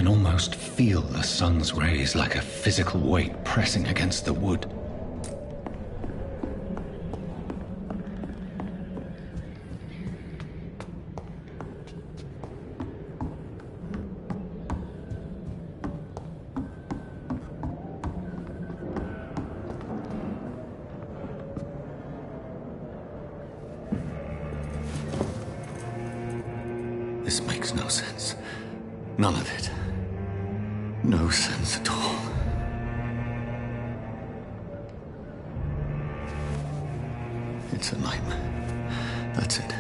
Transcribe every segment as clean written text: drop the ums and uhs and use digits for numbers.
can almost feel the sun's rays like a physical weight pressing against the wood. This makes no sense. None of it. No sense at all. It's a nightmare. That's it.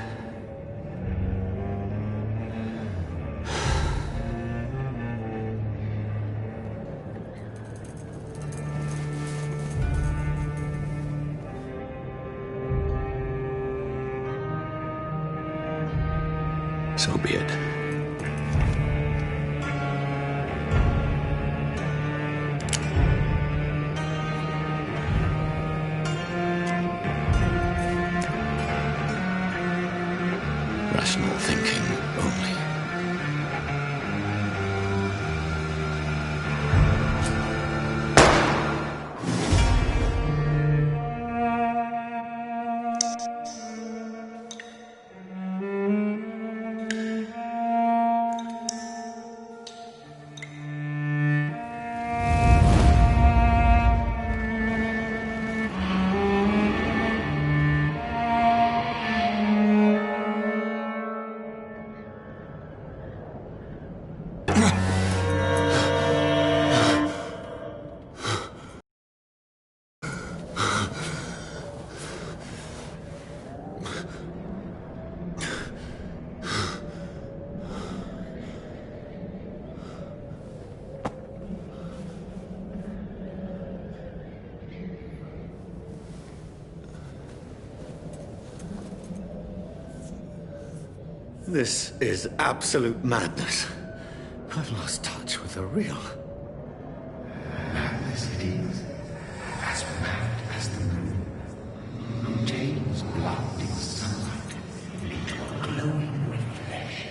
So be it. Rational thinking only. This is absolute madness. I've lost touch with the real. Madness it is, as mad as the moon. Jane's blinding sunlight, little glowing with flesh.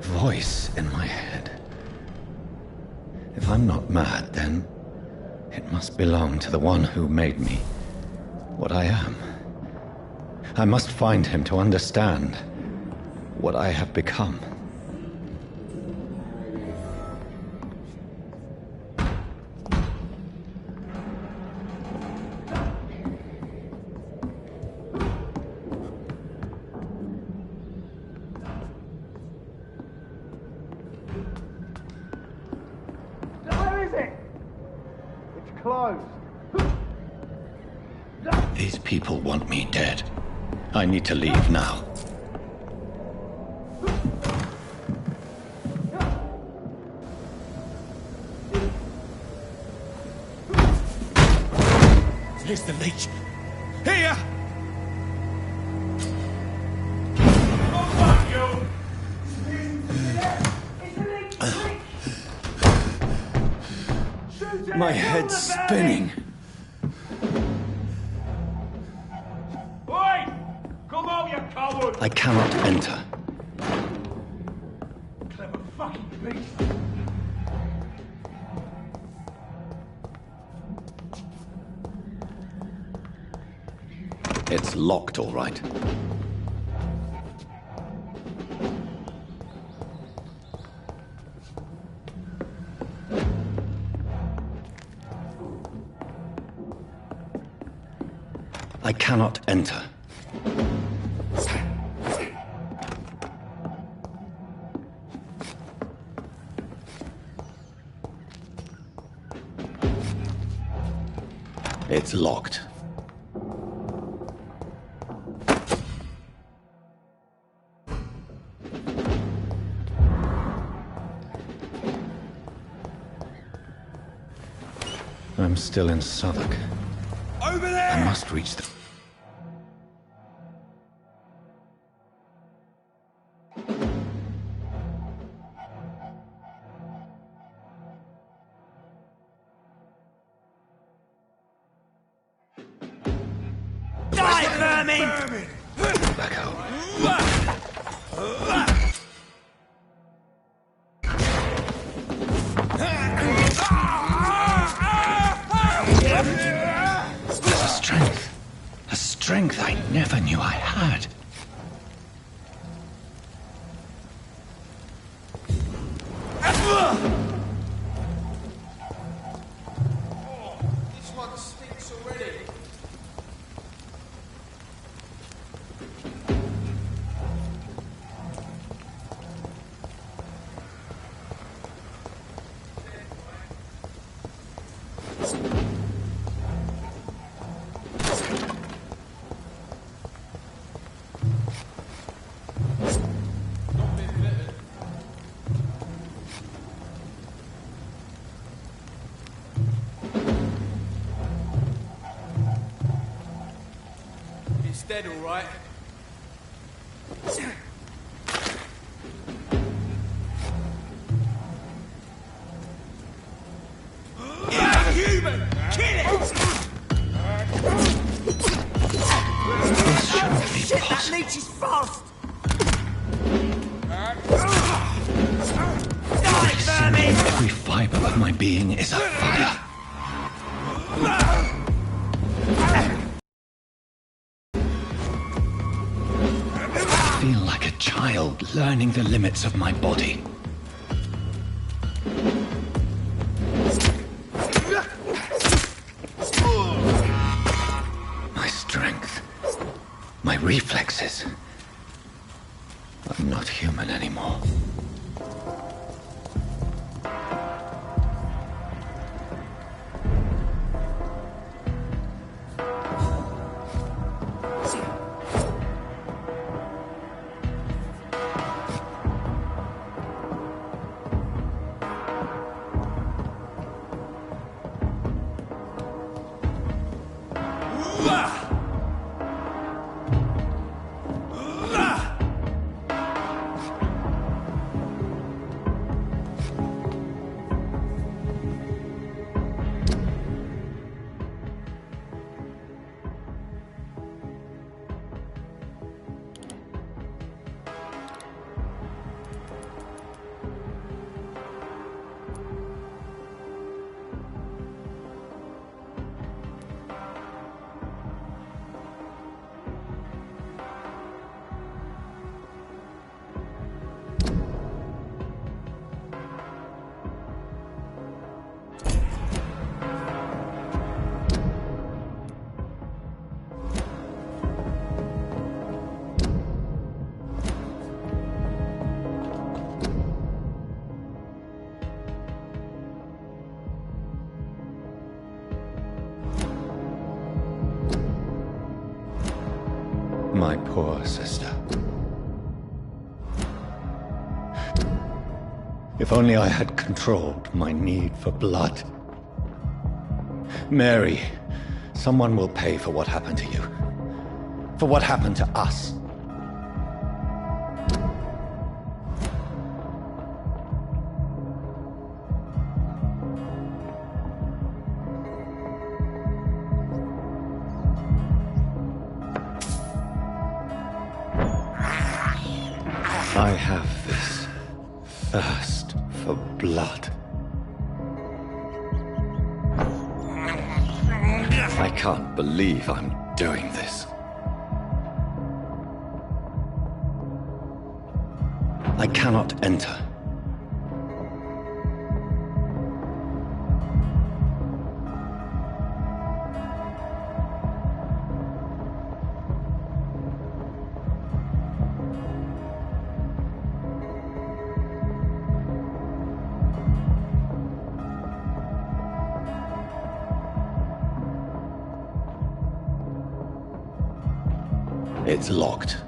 Voice in my head. If I'm not mad, then it must belong to the one who made me what I am. I must find him to understand what I have become. Where is it? It's closed. These people want me dead. I need to leave now. Here's the leech. Here! Oh, fuck you! My head's spinning. Oi! Come out, you coward! I cannot enter. Clever fucking beast! It's locked, all right. I cannot enter. It's locked. I'm still in Southwark. Over there! I must reach the... Die, vermin! Back home. There's a strength. A strength I never knew I had. This one stinks already. It's dead, all right. Human! Kill it! This shouldn't be Shit, that possible. leech is fast! Die, vermin! Every fiber of my being is afire. I feel like a child learning the limits of my body. My strength, my reflexes. I'm not human anymore. My poor sister. If only I had controlled my need for blood. Mary, someone will pay for what happened to you. For what happened to us. I have this thirst for blood. I can't believe I'm doing this. I cannot enter. It's locked.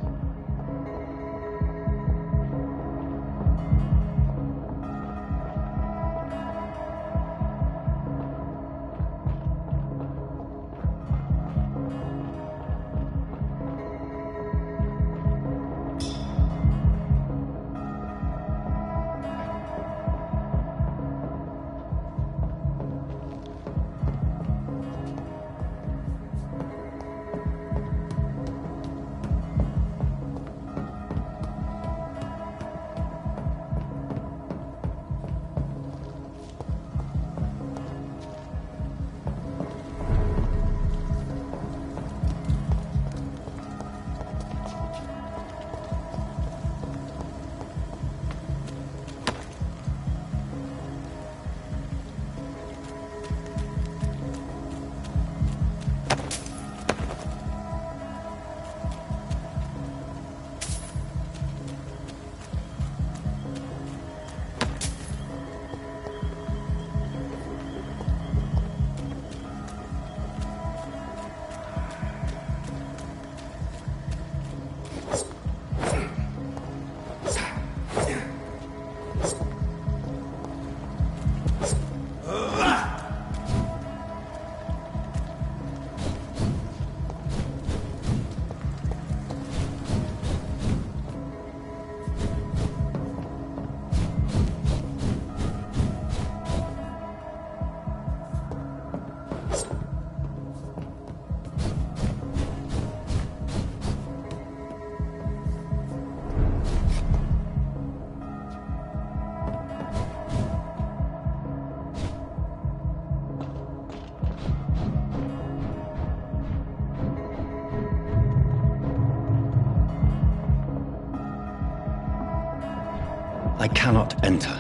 I cannot enter.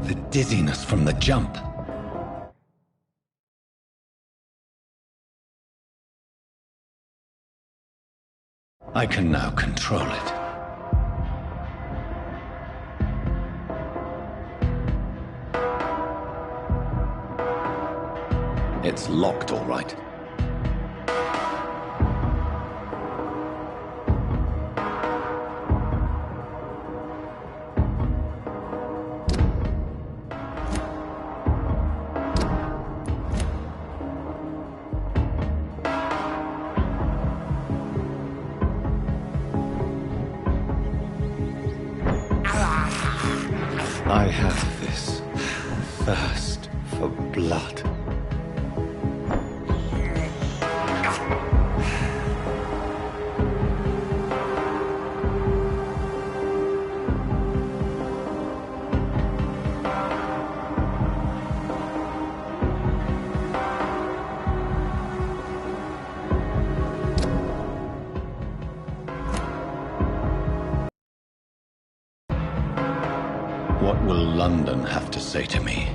The dizziness from the jump. I can now control it. It's locked, all right. I have this thirst for blood. What will London have to say to me?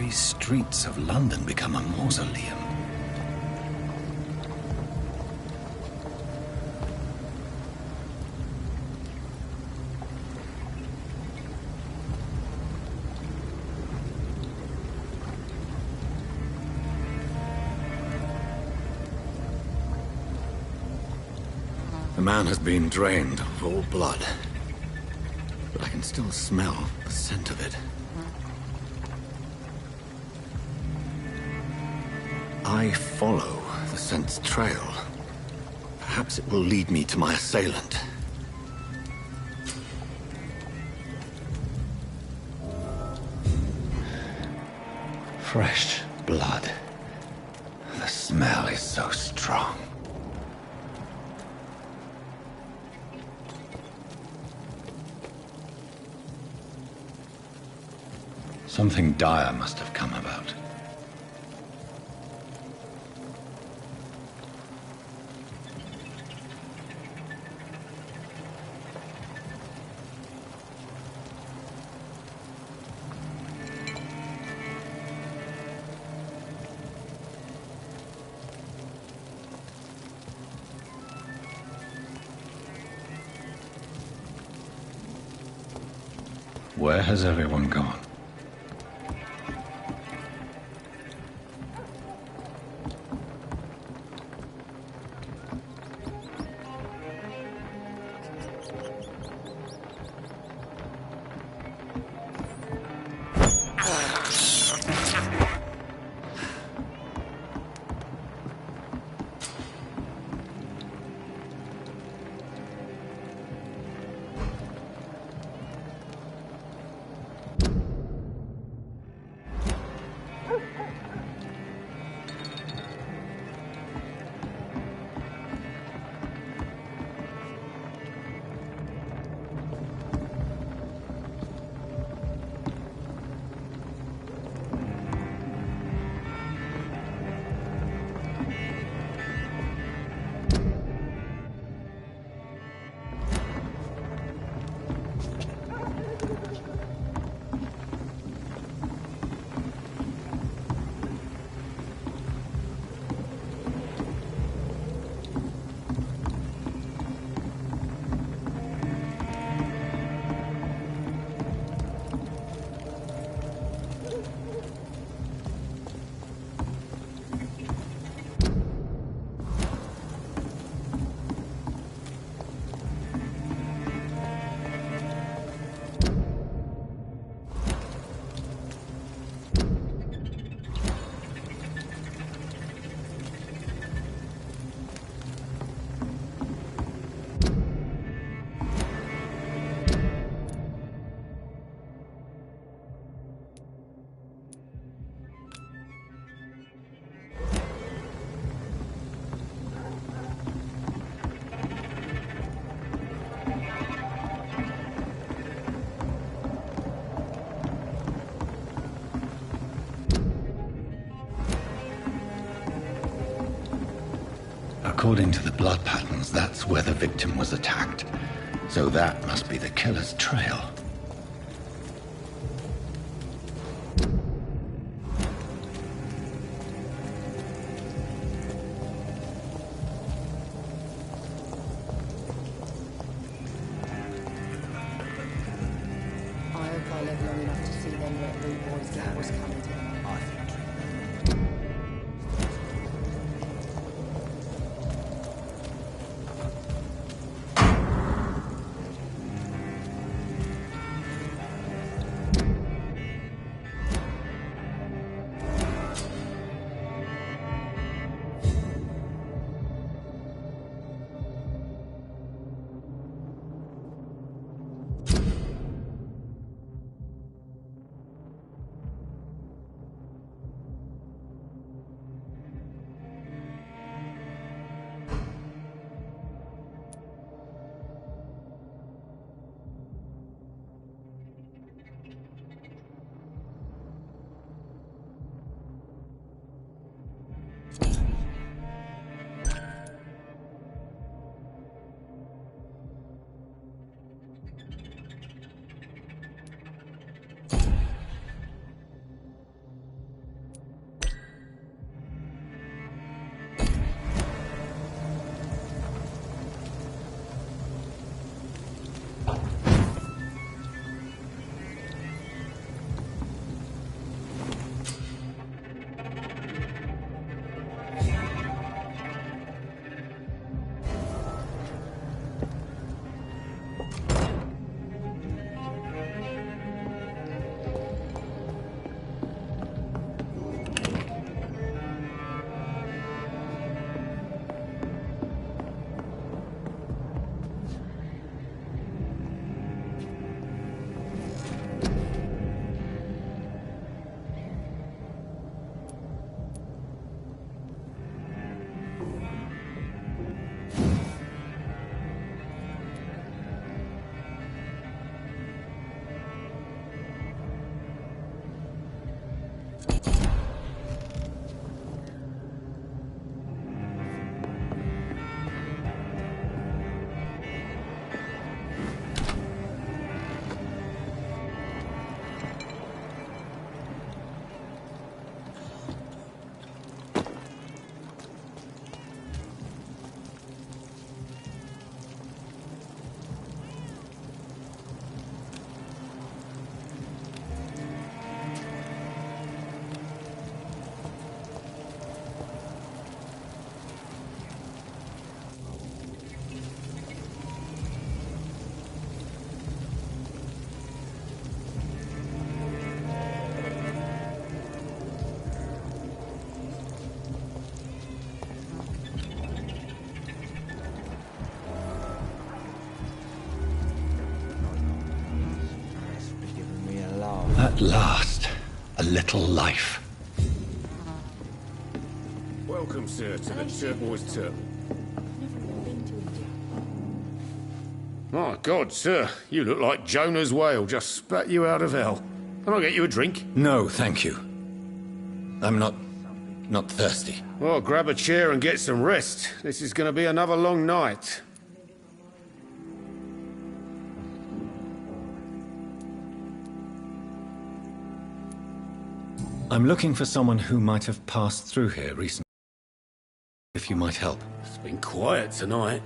very streets of London become a mausoleum. The man has been drained of all blood, but I can still smell the scent of it. I follow the scent's trail. Perhaps it will lead me to my assailant. Fresh blood. The smell is so strong. Something dire must have come about. Where has everyone gone? According to the blood patterns, that's where the victim was attacked. So that must be the killer's trail. I hope I live long enough to see them little rude boys get what's coming to them. At last, a little life. Welcome, sir, to the Turquoise Turtle. Never even been to India. My God, sir, you look like Jonah's whale just spat you out of hell. Can I get you a drink? No, thank you. I'm not thirsty. Well, grab a chair and get some rest. This is going to be another long night. I'm looking for someone who might have passed through here recently. If you might help. It's been quiet tonight.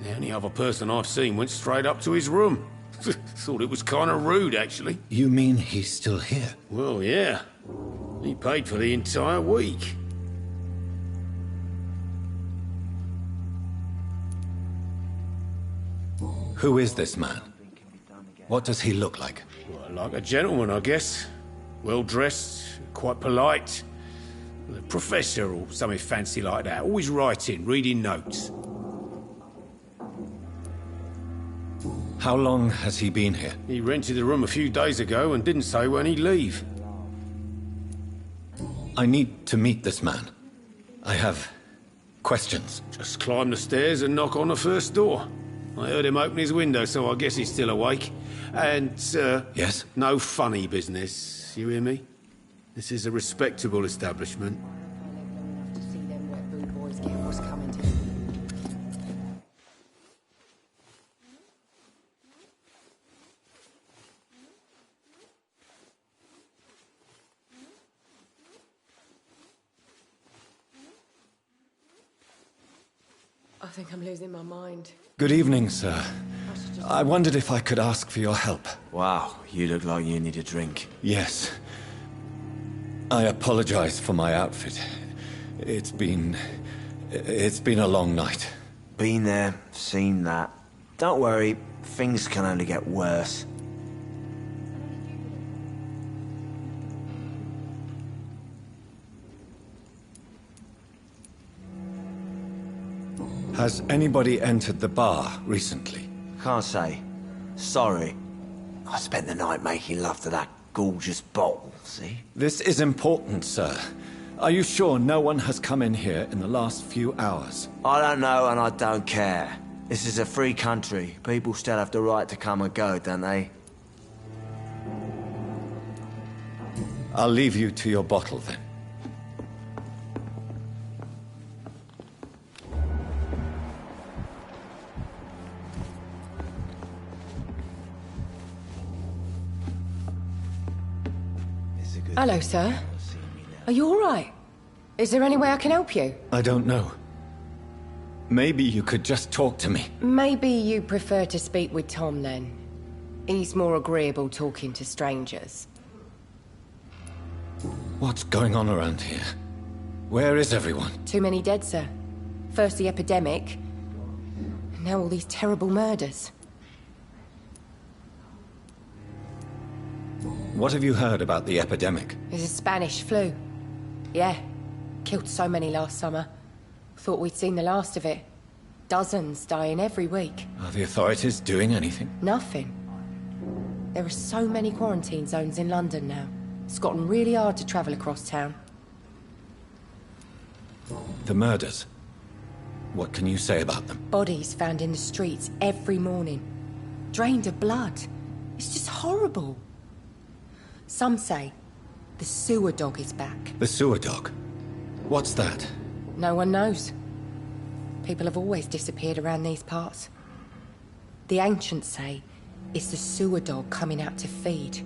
The only other person I've seen went straight up to his room. Thought it was kind of rude, actually. You mean he's still here? Well, yeah. He paid for the entire week. Who is this man? What does he look like? Well, like a gentleman, I guess. Well-dressed, quite polite. A professor or something fancy like that. Always writing, reading notes. How long has he been here? He rented the room a few days ago and didn't say when he'd leave. I need to meet this man. I have questions. Just climb the stairs and knock on the first door. I heard him open his window, so I guess he's still awake. And, Yes? no funny business. You hear me? This is a respectable establishment. I live long enough to see them wet boot boys get what's coming to them. I think I'm losing my mind. Good evening, sir. I wondered if I could ask for your help. Wow, you look like you need a drink. Yes. I apologize for my outfit. It's been a long night. Been there, seen that. Don't worry, things can only get worse. Has anybody entered the bar recently? Can't say. Sorry. I spent the night making love to that gorgeous bottle, see? This is important, sir. Are you sure no one has come in here in the last few hours? I don't know and I don't care. This is a free country. People still have the right to come and go, don't they? I'll leave you to your bottle then. Hello, sir. Are you all right? Is there any way I can help you? I don't know. Maybe you could just talk to me. Maybe you prefer to speak with Tom, then. He's more agreeable talking to strangers. What's going on around here? Where is everyone? Too many dead, sir. First the epidemic, and now all these terrible murders. What have you heard about the epidemic? It's a Spanish flu. Yeah. Killed so many last summer. Thought we'd seen the last of it. Dozens dying every week. Are the authorities doing anything? Nothing. There are so many quarantine zones in London now. It's gotten really hard to travel across town. The murders. What can you say about them? Bodies found in the streets every morning. Drained of blood. It's just horrible. Some say the sewer dog is back. The sewer dog? What's that? No one knows. People have always disappeared around these parts. The ancients say it's the sewer dog coming out to feed.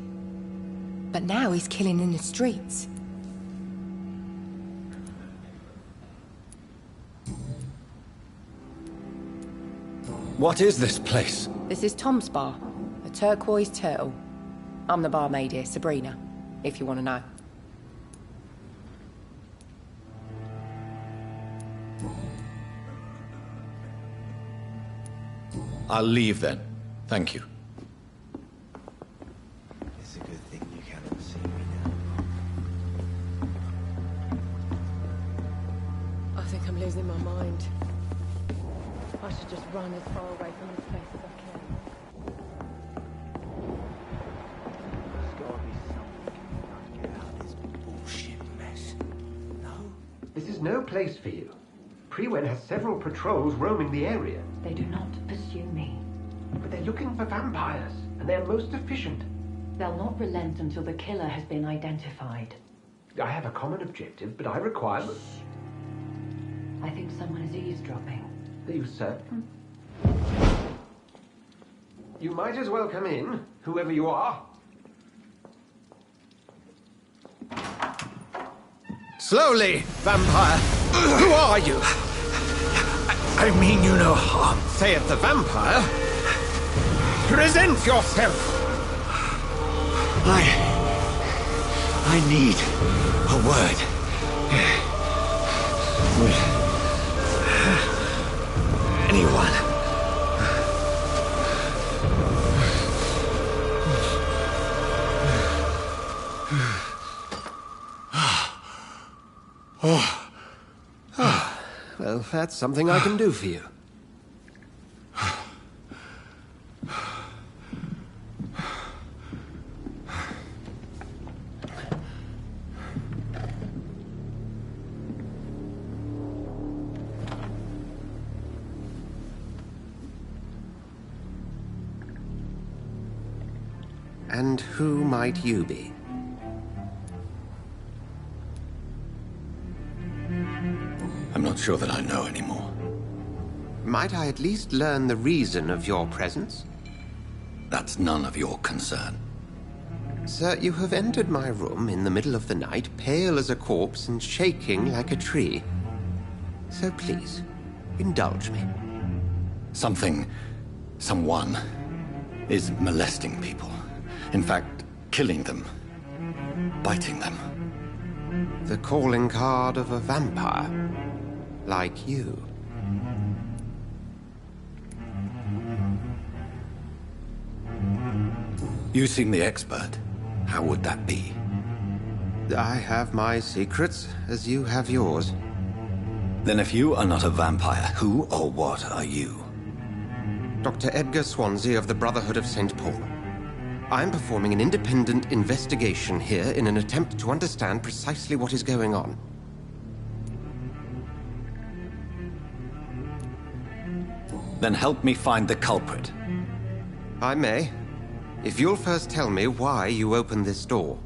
But now he's killing in the streets. What is this place? This is Tom's bar, a Turquoise Turtle. I'm the barmaid here, Sabrina, if you want to know. I'll leave then. Thank you. It's a good thing you cannot see me now. I think I'm losing my mind. I should just run as far away from this place as I can. There's gotta be is no place for you. Priwen has several patrols roaming the area. They do not pursue me. But they're looking for vampires, and they're most efficient. They'll not relent until the killer has been identified. I have a common objective, but I require... I think someone is eavesdropping. Are you certain? You might as well come in, whoever you are. Slowly, vampire. Who are you? I mean you no harm. Saith the vampire. Present yourself. I need a word. With anyone. Well, that's something I can do for you. And who might you be? I'm not sure that I know anymore. Might I at least learn the reason of your presence? That's none of your concern. Sir, you have entered my room in the middle of the night, pale as a corpse and shaking like a tree. So please, indulge me. Someone is molesting people. In fact, killing them. Biting them. The calling card of a vampire. Like you. You seem the expert. How would that be? I have my secrets, as you have yours. Then if you are not a vampire, who or what are you? Dr. Edgar Swansea of the Brotherhood of St. Paul. I'm performing an independent investigation here in an attempt to understand precisely what is going on. Then help me find the culprit. I may, if you'll first tell me why you opened this door.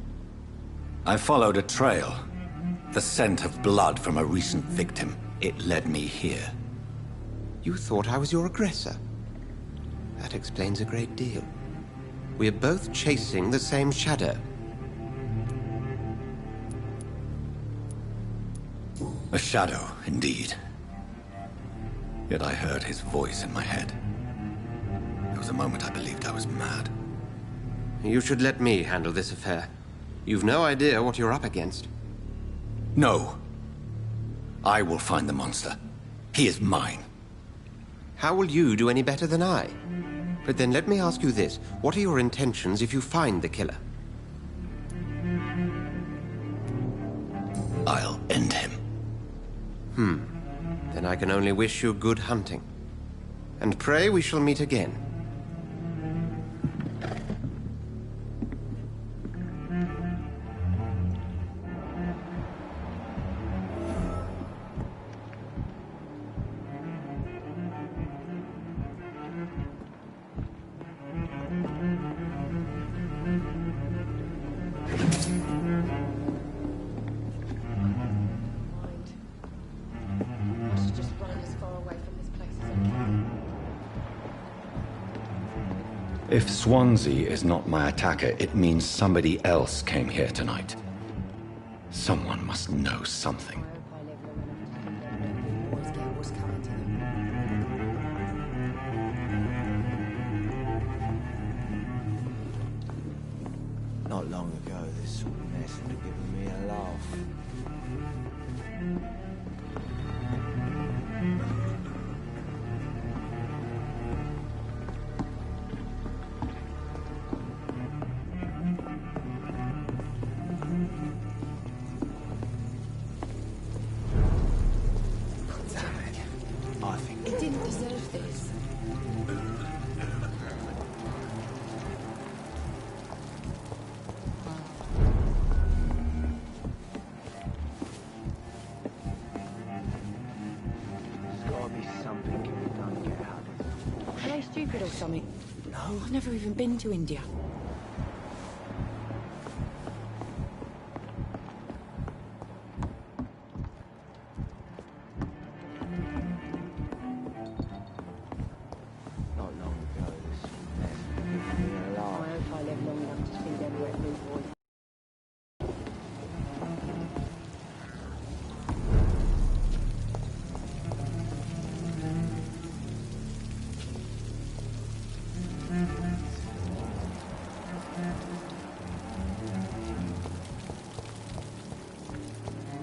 I followed a trail. The scent of blood from a recent victim. It led me here. You thought I was your aggressor. That explains a great deal. We're both chasing the same shadow. A shadow, indeed. Yet I heard his voice in my head. There was a moment I believed I was mad. You should let me handle this affair. You've no idea what you're up against. No. I will find the monster. He is mine. How will you do any better than I? But then let me ask you this. What are your intentions if you find the killer? I'll end him. Then I can only wish you good hunting. And pray we shall meet again. If Swansea is not my attacker, it means somebody else came here tonight. Someone must know something. Not long ago, this sort of mess would have given me a laugh. It didn't deserve this. stupid or something? No. I've never even been to India. Not long ago, this mess was me alive. I hope I live long enough to see them wet blue boys.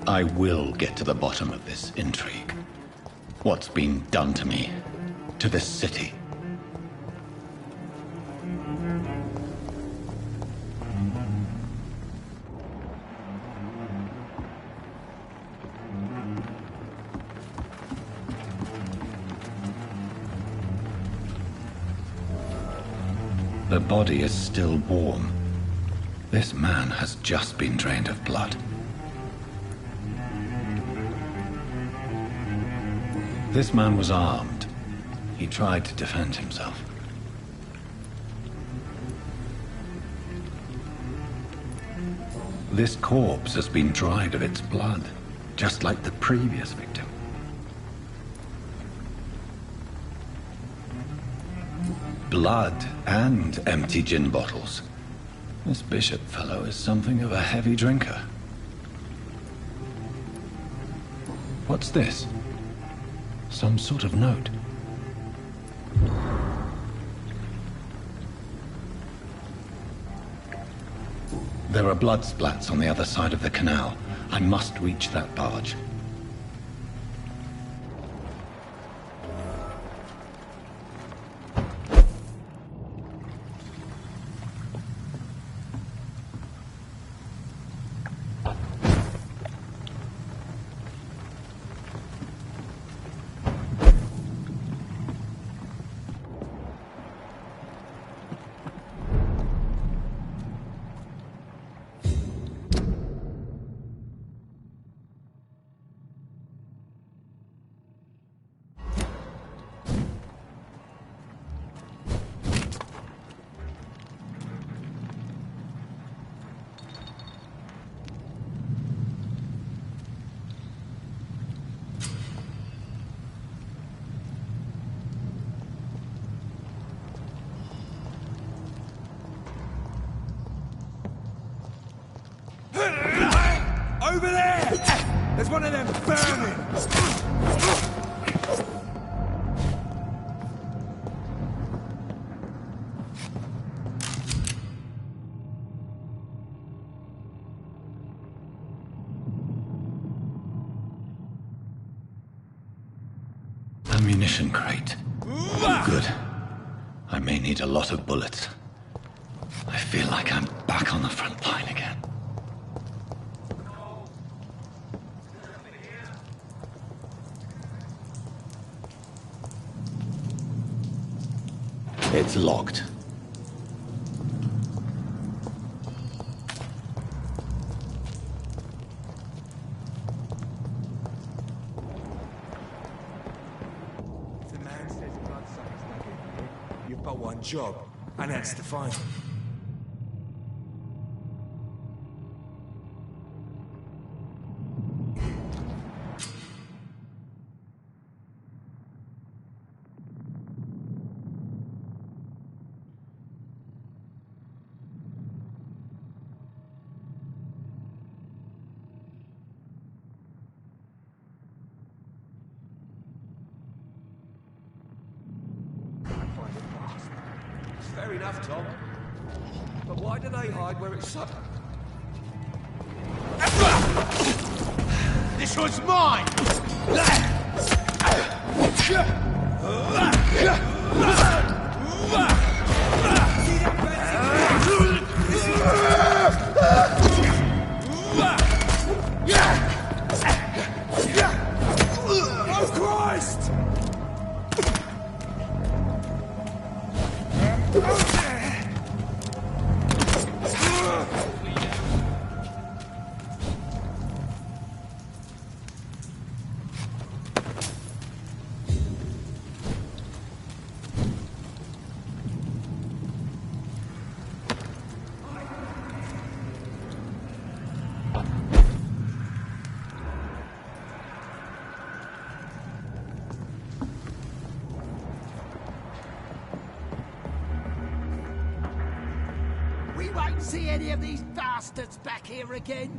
I will get to the bottom of this intrigue. What's been done to me, to this city. The body is still warm. This man has just been drained of blood. This man was armed. He tried to defend himself. This corpse has been dried of its blood, just like the previous victim. Blood and empty gin bottles. This Bishop fellow is something of a heavy drinker. What's this? Some sort of note. There are blood splats on the other side of the canal. I must reach that barge. Over there! There's one of them burning! Ammunition crate. Good. I may need a lot of bullets. I feel like I'm back on the front line again. It's locked. If the man says bloodsuckers don't get here, you've got one job, and that's to find them. Fair enough, Tom. But why do they hide where it's shut? This one's mine! Oh, Christ! We won't see any of these bastards back here again.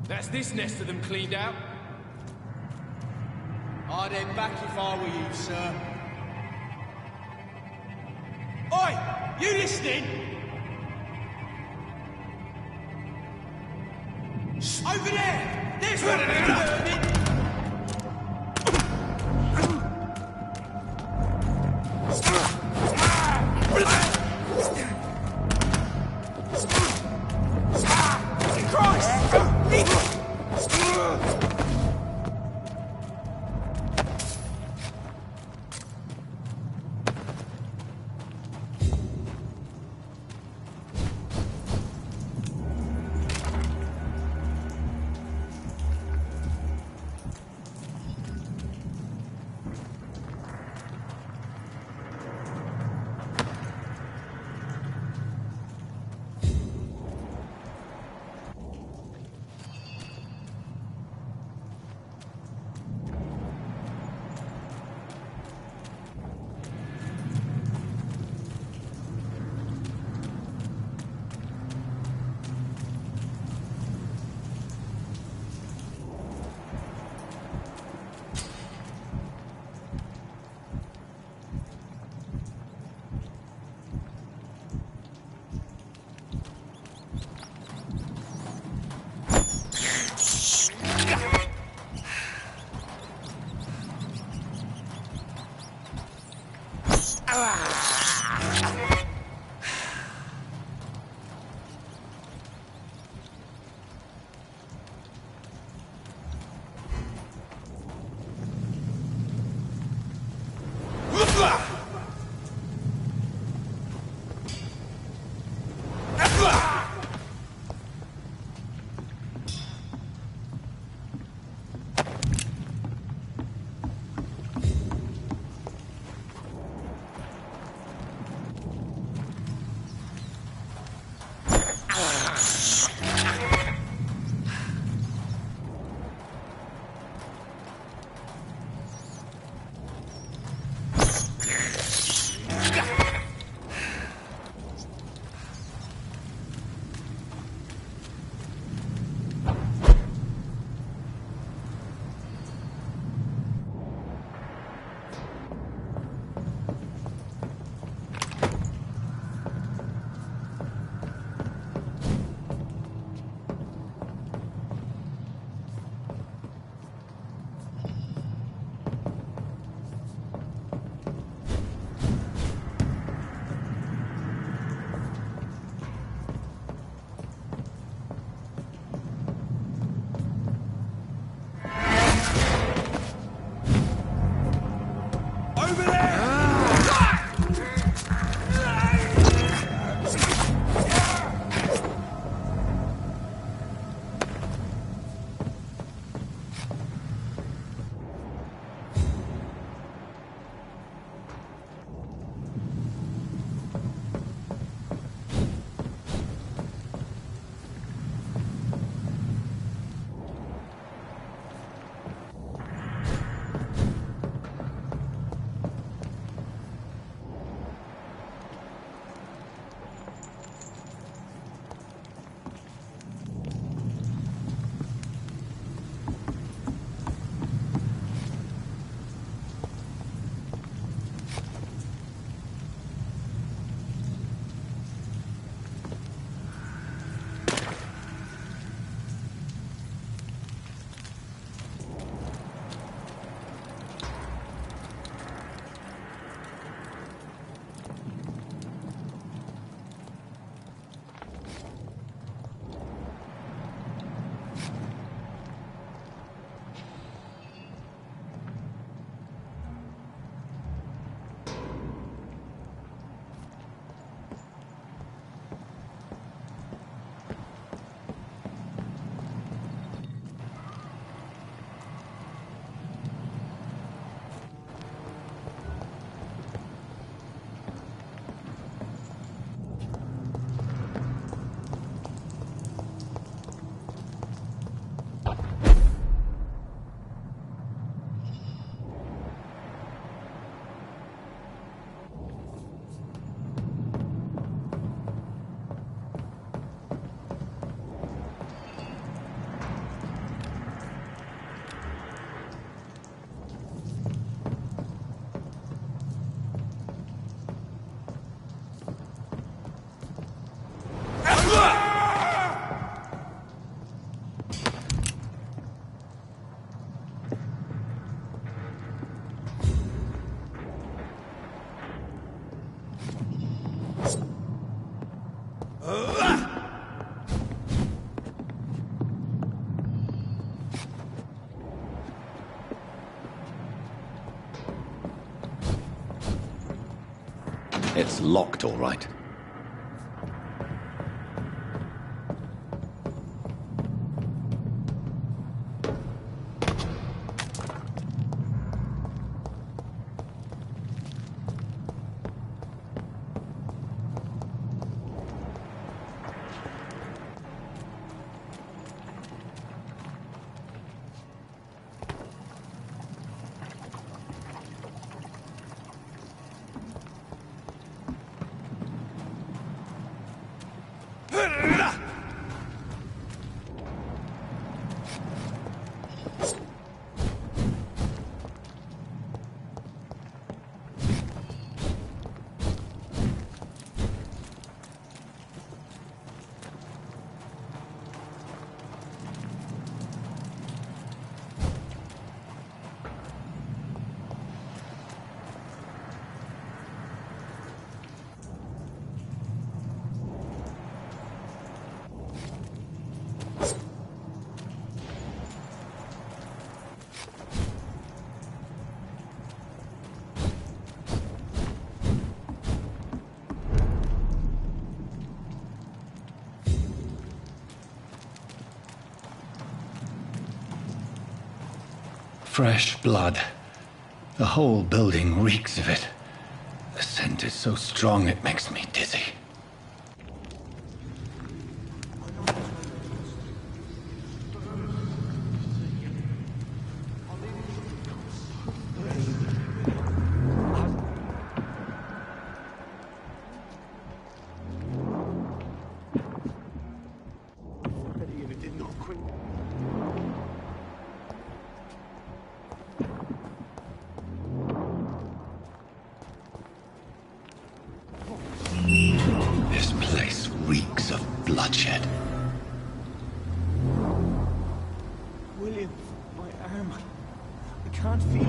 That's this nest of them cleaned out. I'd head back if I were you, sir. Oi! You listening? Over there! There's one of them vermin! It's locked, all right. Fresh blood. The whole building reeks of it. The scent is so strong it makes me dizzy. This place reeks of bloodshed. William, my arm. I can't feel it.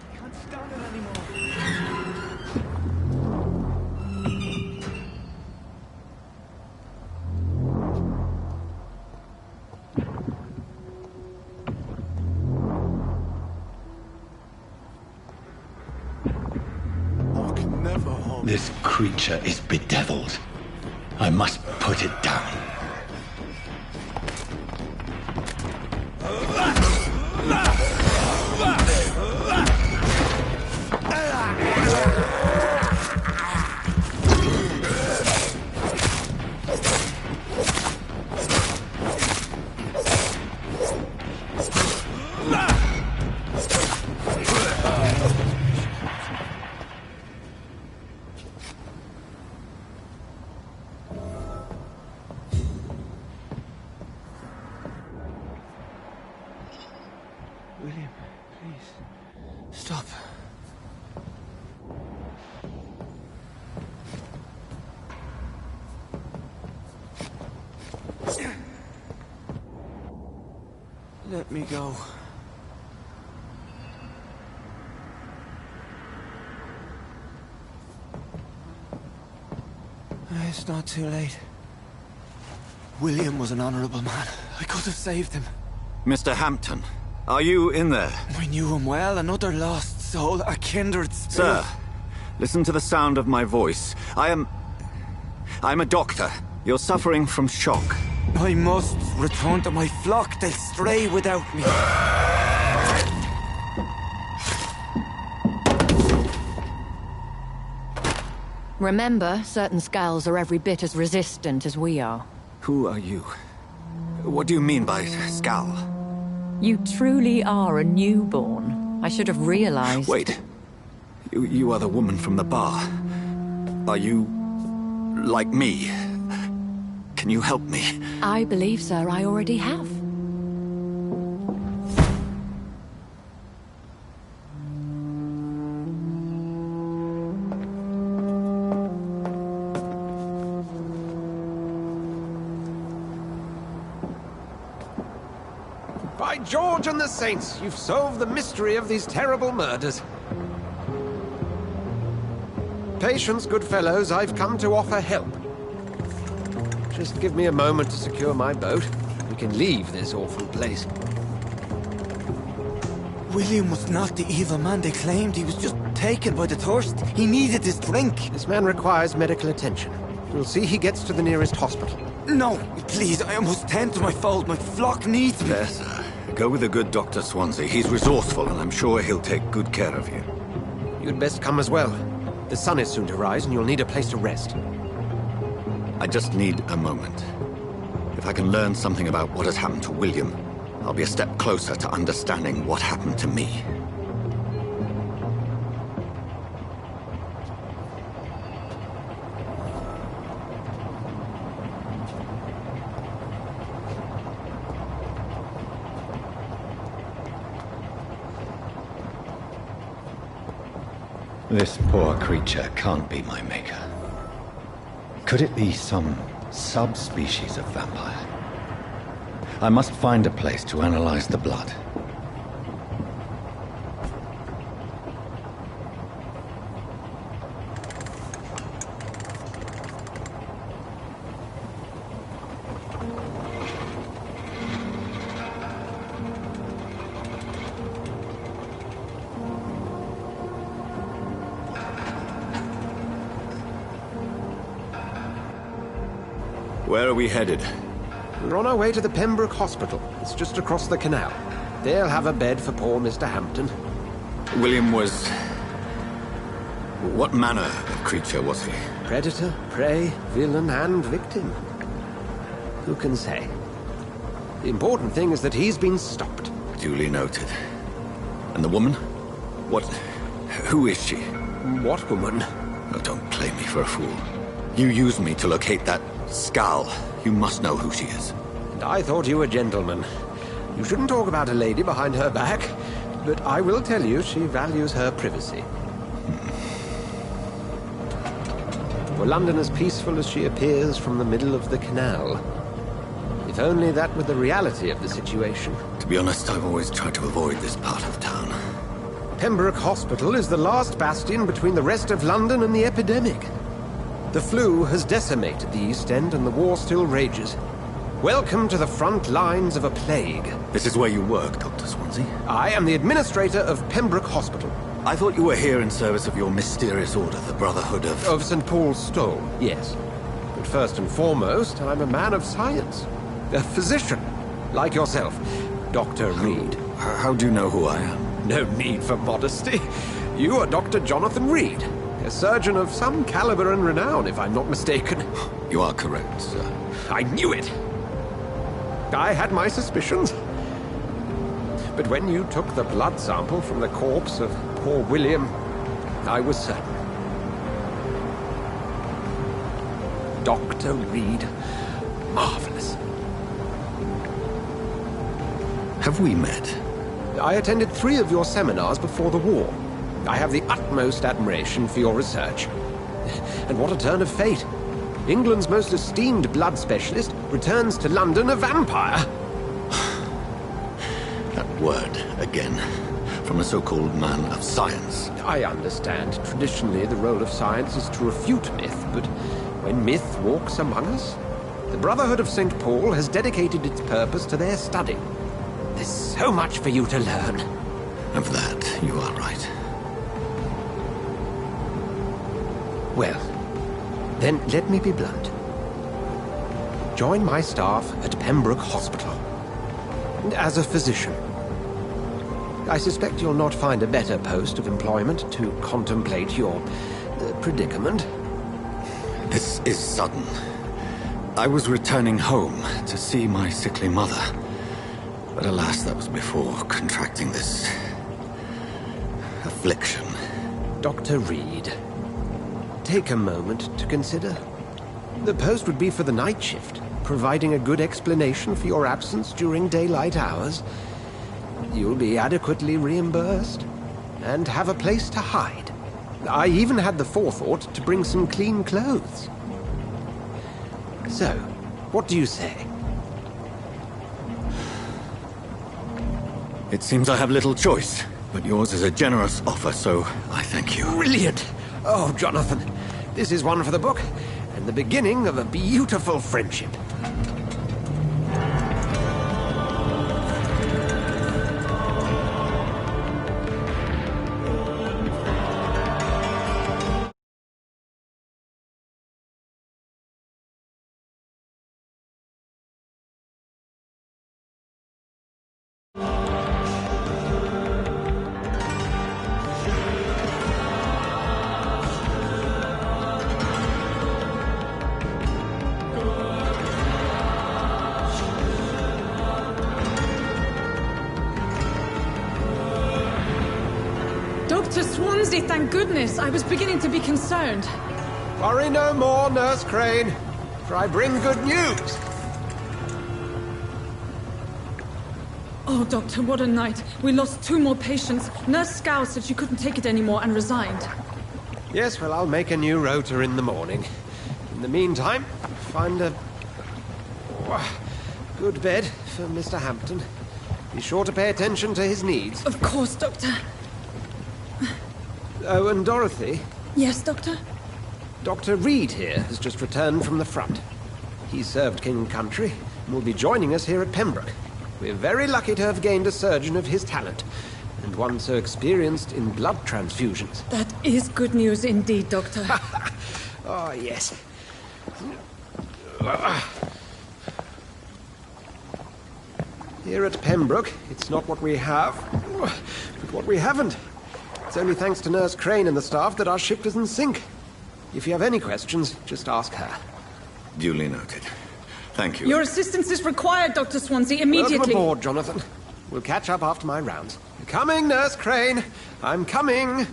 I can't stand it anymore. This creature is bedeviled. I must put it down. William, please. Stop. Let me go. It's not too late. William was an honorable man. I could have saved him. Mr. Hampton, are you in there? I knew him well, another lost soul, a kindred spirit. Sir, listen to the sound of my voice. I'm a doctor. You're suffering from shock. I must return to my flock. They'll stray without me. Remember, certain skulls are every bit as resistant as we are. Who are you? What do you mean by skull? You truly are a newborn. I should have realized. Wait. You are the woman from the bar. Are you like me? Can you help me? I believe, sir, I already have. By George and the Saints, you've solved the mystery of these terrible murders. patience, good fellows. I've come to offer help. Just give me a moment to secure my boat. We can leave this awful place. William was not the evil man they claimed. He was just taken by the thirst. He needed his drink. This man requires medical attention. We'll see he gets to the nearest hospital. No, please, I must tend to my fold. My flock needs me. There, sir. Go with the good Dr. Swansea. He's resourceful, and I'm sure he'll take good care of you. You'd best come as well. The sun is soon to rise, and you'll need a place to rest. I just need a moment. If I can learn something about what has happened to William, I'll be a step closer to understanding what happened to me. This poor creature can't be my maker. Could it be some subspecies of vampire? I must find a place to analyze the blood. Where are we headed? We're on our way to the Pembroke Hospital. It's just across the canal. They'll have a bed for poor Mr. Hampton. William was... What manner of creature was he? Predator, prey, villain, and victim. Who can say? The important thing is that he's been stopped. Duly noted. And the woman? What... Who is she? What woman? Oh, don't play me for a fool. You used me to locate that skull. You must know who she is. And I thought you a gentleman. You shouldn't talk about a lady behind her back, but I will tell you she values her privacy. Were London as peaceful as she appears from the middle of the canal? If only that were the reality of the situation. To be honest, I've always tried to avoid this part of town. Pembroke Hospital is the last bastion between the rest of London and the epidemic. The flu has decimated the East End and the war still rages. Welcome to the front lines of a plague. This is where you work, Dr. Swansea? I am the administrator of Pembroke Hospital. I thought you were here in service of your mysterious order, the Brotherhood of... Of St. Paul's Stole, yes. But first and foremost, I'm a man of science. A physician, like yourself, Dr. Reed. How do you know who I am? No need for modesty. You are Dr. Jonathan Reed, a surgeon of some caliber and renown, if I'm not mistaken. You are correct, sir. I knew it! I had my suspicions. But when you took the blood sample from the corpse of poor William, I was certain. Dr. Reed. Marvelous. Have we met? I attended 3 of your seminars before the war. I have the utmost admiration for your research. And what a turn of fate. England's most esteemed blood specialist returns to London a vampire. That word, again. From a so-called man of science. I understand. Traditionally, the role of science is to refute myth, but when myth walks among us, the Brotherhood of St. Paul has dedicated its purpose to their study. There's so much for you to learn. Of that, you are right. Well, then let me be blunt. Join my staff at Pembroke Hospital. As a physician. I suspect you'll not find a better post of employment to contemplate your predicament. This is sudden. I was returning home to see my sickly mother. But alas, that was before contracting this... affliction. Dr. Reed, take a moment to consider. The post would be for the night shift, providing a good explanation for your absence during daylight hours. You'll be adequately reimbursed, and have a place to hide. I even had the forethought to bring some clean clothes. So, what do you say? It seems I have little choice, but yours is a generous offer, so I thank you. Brilliant! Oh, Jonathan, This is one for the book, and the beginning of a beautiful friendship. Dr. Swansea, thank goodness. I was beginning to be concerned. Worry no more, Nurse Crane, for I bring good news. Oh, Doctor, what a night. We lost 2 more patients. Nurse Scow said she couldn't take it anymore and resigned. Yes, well, I'll make a new rota in the morning. In the meantime, find a good bed for Mr. Hampton. Be sure to pay attention to his needs. Of course, Doctor. Oh, and Dorothy? Yes, Doctor? Dr. Reed here has just returned from the front. He served King and Country and will be joining us here at Pembroke. We're very lucky to have gained a surgeon of his talent, and one so experienced in blood transfusions. That is good news indeed, Doctor. Oh, yes. Here at Pembroke, it's not what we have, but what we haven't. It's only thanks to Nurse Crane and the staff that our ship doesn't sink. If you have any questions, just ask her. Duly noted. Thank you. Your assistance is required, Dr. Swansea, immediately. Welcome aboard, Jonathan. We'll catch up after my rounds. Coming, Nurse Crane. I'm coming.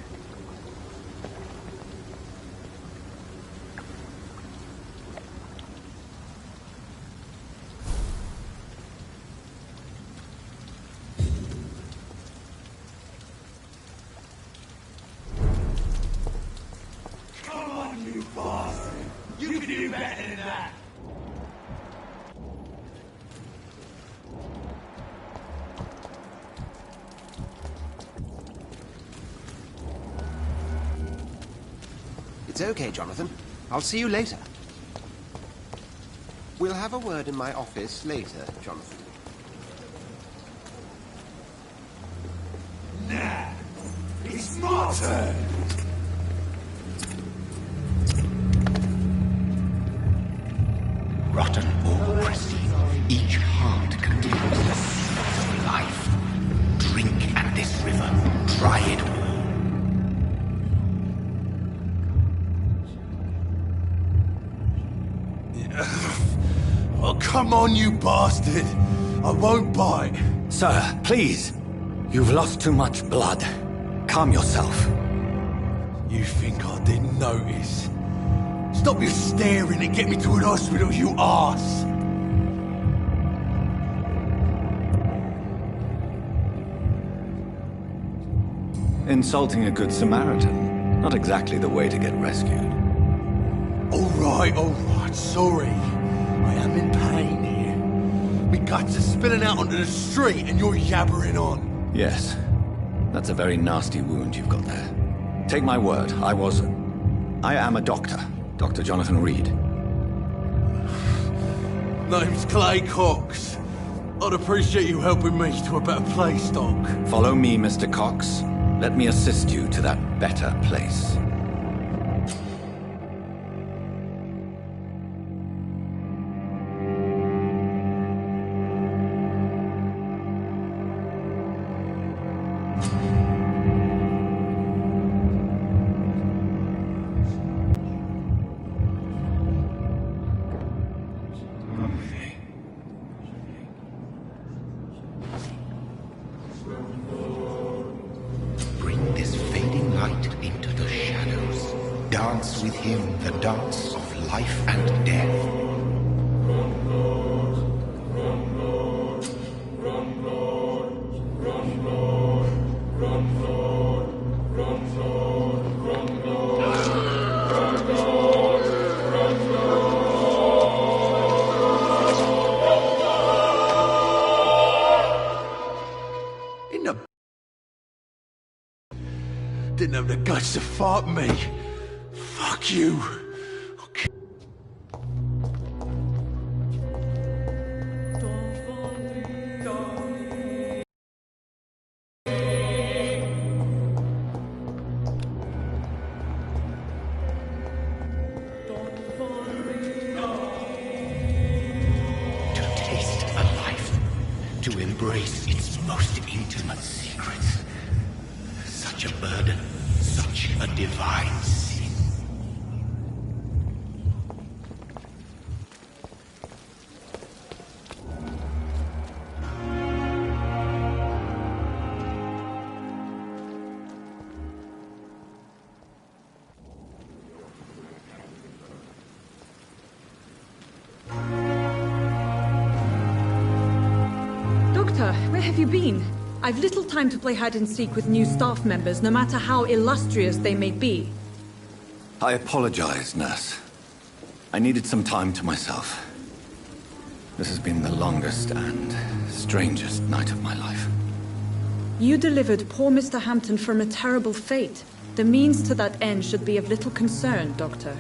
Come on, you bastard! You can do better than that! It's okay, Jonathan. I'll see you later. We'll have a word in my office later, Jonathan. Nah, it's my turn! Rotten or pristine, each heart contains the seeds of life. Drink at this river, try it all. Oh, come on, you bastard! I won't bite. Sir, please. You've lost too much blood. Calm yourself. You think I didn't notice? Stop your staring and get me to an hospital, you arse! Insulting a good Samaritan. Not exactly the way to get rescued. All right, sorry. I am in pain here. My guts are spilling out onto the street and you're yabbering on. Yes. That's a very nasty wound you've got there. Take my word, I am a doctor. Dr. Jonathan Reed. Name's Clay Cox. I'd appreciate you helping me to a better place, Doc. Follow me, Mr. Cox. Let me assist you to that better place. Bring this fading light into the shadows. Dance with him the dance of life and death. Didn't have the guts to fight me. Fuck Fuck you! To taste a life, to embrace its most intimate secrets. Such a burden, such a divine sin. Doctor, where have you been? I've little time to play hide and seek with new staff members, no matter how illustrious they may be. I apologize, nurse. I needed some time to myself. This has been the longest and strangest night of my life. You delivered poor Mr. Hampton from a terrible fate. The means to that end should be of little concern, Doctor.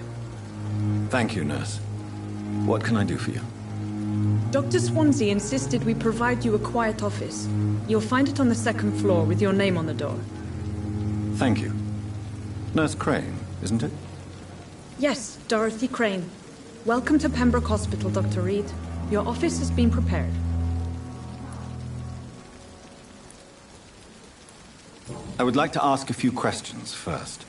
Thank you, nurse. What can I do for you? Dr. Swansea insisted we provide you a quiet office. You'll find it on the second floor with your name on the door. Thank you. Nurse Crane, isn't it? Yes, Dorothy Crane. Welcome to Pembroke Hospital, Dr. Reed. Your office has been prepared. I would like to ask a few questions first.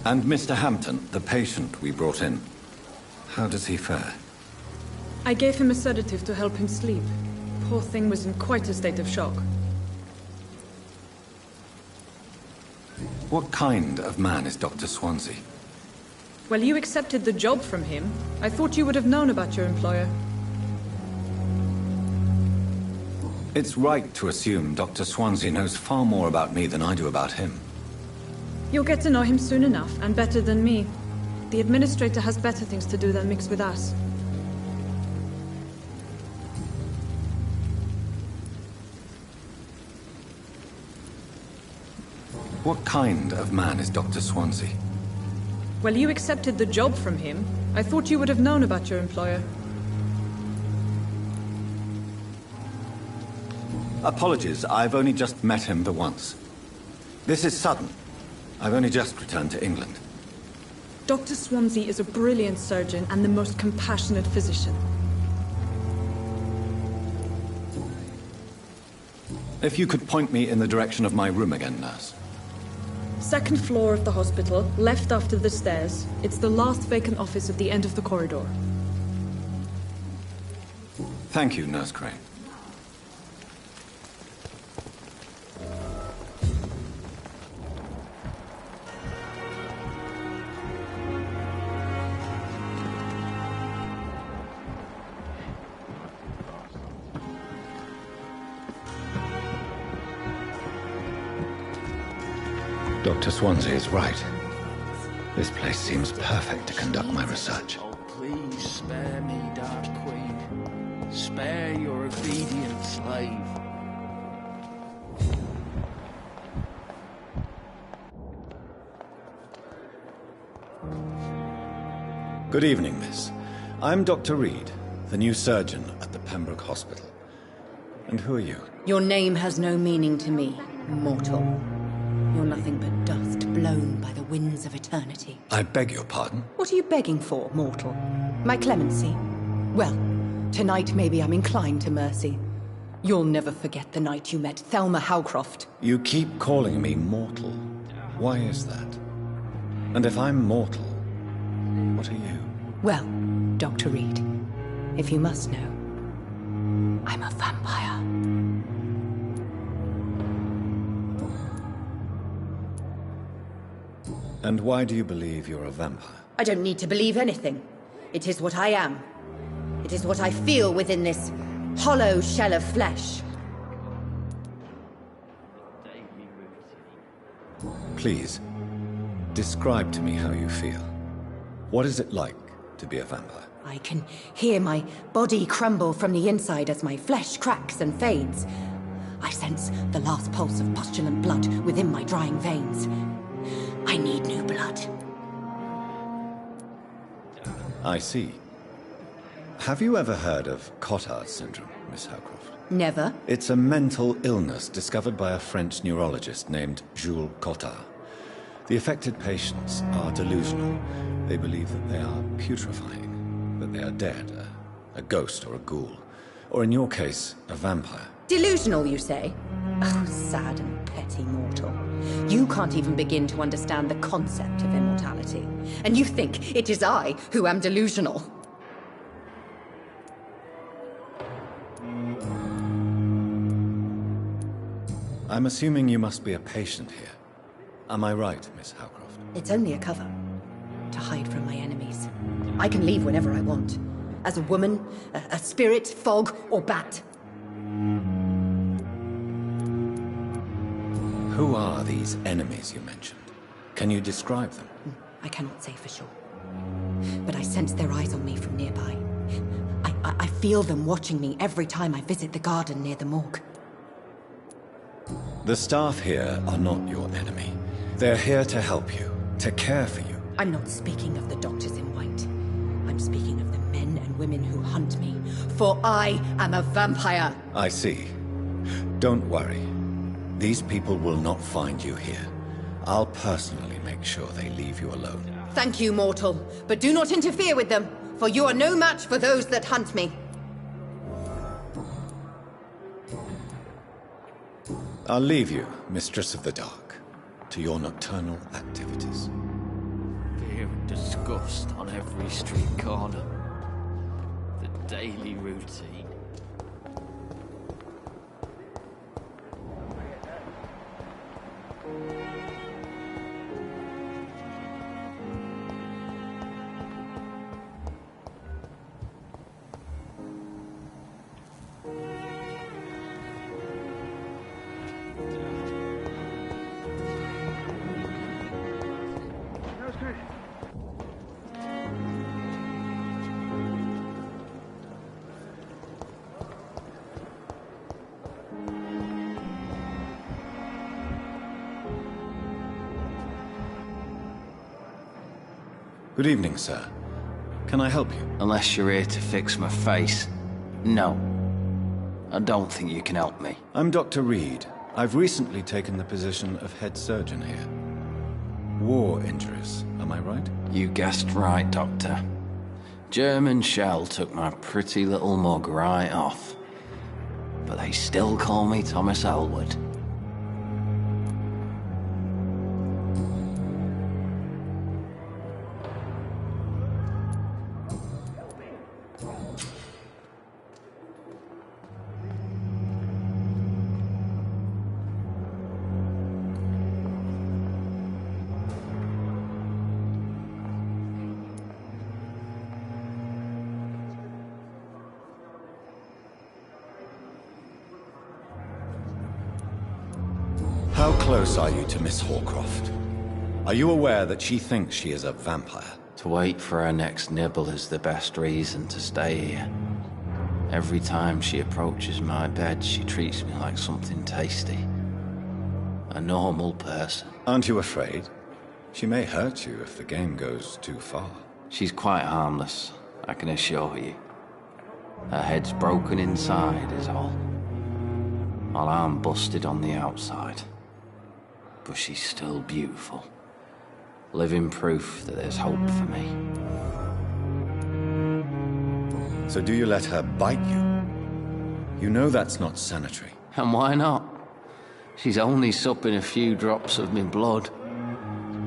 And Mr. Hampton, the patient we brought in, how does he fare? I gave him a sedative to help him sleep. Poor thing was in quite a state of shock. What kind of man is Dr. Swansea? Well, you accepted the job from him. I thought you would have known about your employer. It's right to assume Dr. Swansea knows far more about me than I do about him. You'll get to know him soon enough, and better than me. The administrator has better things to do than mix with us. What kind of man is Dr. Swansea? Well, you accepted the job from him. I thought you would have known about your employer. Apologies, I've only just met him the once. This is sudden. I've only just returned to England. Dr. Swansea is a brilliant surgeon and the most compassionate physician. If you could point me in the direction of my room again, nurse. Second floor of the hospital, left after the stairs. It's the last vacant office at the end of the corridor. Thank you, Nurse Crane. Dr. Swansea is right. This place seems perfect to conduct my research. Oh, please spare me, Dark Queen. Spare your obedient slave. Good evening, miss. I'm Dr. Reed, the new surgeon at the Pembroke Hospital. And who are you? Your name has no meaning to me, mortal. You're nothing but dust blown by the winds of eternity. I beg your pardon? What are you begging for, mortal? My clemency? Well, tonight maybe I'm inclined to mercy. You'll never forget the night you met Thelma Howcroft. You keep calling me mortal. Why is that? And if I'm mortal, what are you? Well, Dr. Reed, if you must know, I'm a vampire. And why do you believe you're a vampire? I don't need to believe anything. It is what I am. It is what I feel within this hollow shell of flesh. Please, describe to me how you feel. What is it like to be a vampire? I can hear my body crumble from the inside as my flesh cracks and fades. I sense the last pulse of pustulant blood within my drying veins. I need new blood. I see. Have you ever heard of Cotard syndrome, Miss Howcroft? Never. It's a mental illness discovered by a French neurologist named Jules Cotard. The affected patients are delusional. They believe that they are putrefying, that they are dead, a ghost or a ghoul, or in your case, a vampire. Delusional, you say? Oh, sad and petty mortal. You can't even begin to understand the concept of immortality. And you think it is I who am delusional. I'm assuming you must be a patient here. Am I right, Miss Howcroft? It's only a cover. To hide from my enemies. I can leave whenever I want. As a woman, a spirit, fog, or bat. Who are these enemies you mentioned? Can you describe them? I cannot say for sure. But I sense their eyes on me from nearby. I feel them watching me every time I visit the garden near the morgue. The staff here are not your enemy. They're here to help you, to care for you. I'm not speaking of the doctors in white. I'm speaking of the men and women who hunt me. For I am a vampire. I see. Don't worry. These people will not find you here. I'll personally make sure they leave you alone. Thank you, mortal. But do not interfere with them, for you are no match for those that hunt me. I'll leave you, Mistress of the Dark, to your nocturnal activities. Fear and disgust on every street corner. The daily routine. Good evening, sir. Can I help you? Unless you're here to fix my face. No. I don't think you can help me. I'm Dr. Reed. I've recently taken the position of head surgeon here. War injuries, am I right? You guessed right, Doctor. German shell took my pretty little mug right off. But they still call me Thomas Elwood. How close are you to Miss Hawcroft? Are you aware that she thinks she is a vampire? To wait for her next nibble is the best reason to stay here. Every time she approaches my bed, she treats me like something tasty. A normal person. Aren't you afraid? She may hurt you if the game goes too far. She's quite harmless, I can assure you. Her head's broken inside is all. While I'm busted on the outside. But she's still beautiful. Living proof that there's hope for me. So do you let her bite you? You know that's not sanitary. And why not? She's only supping a few drops of me blood.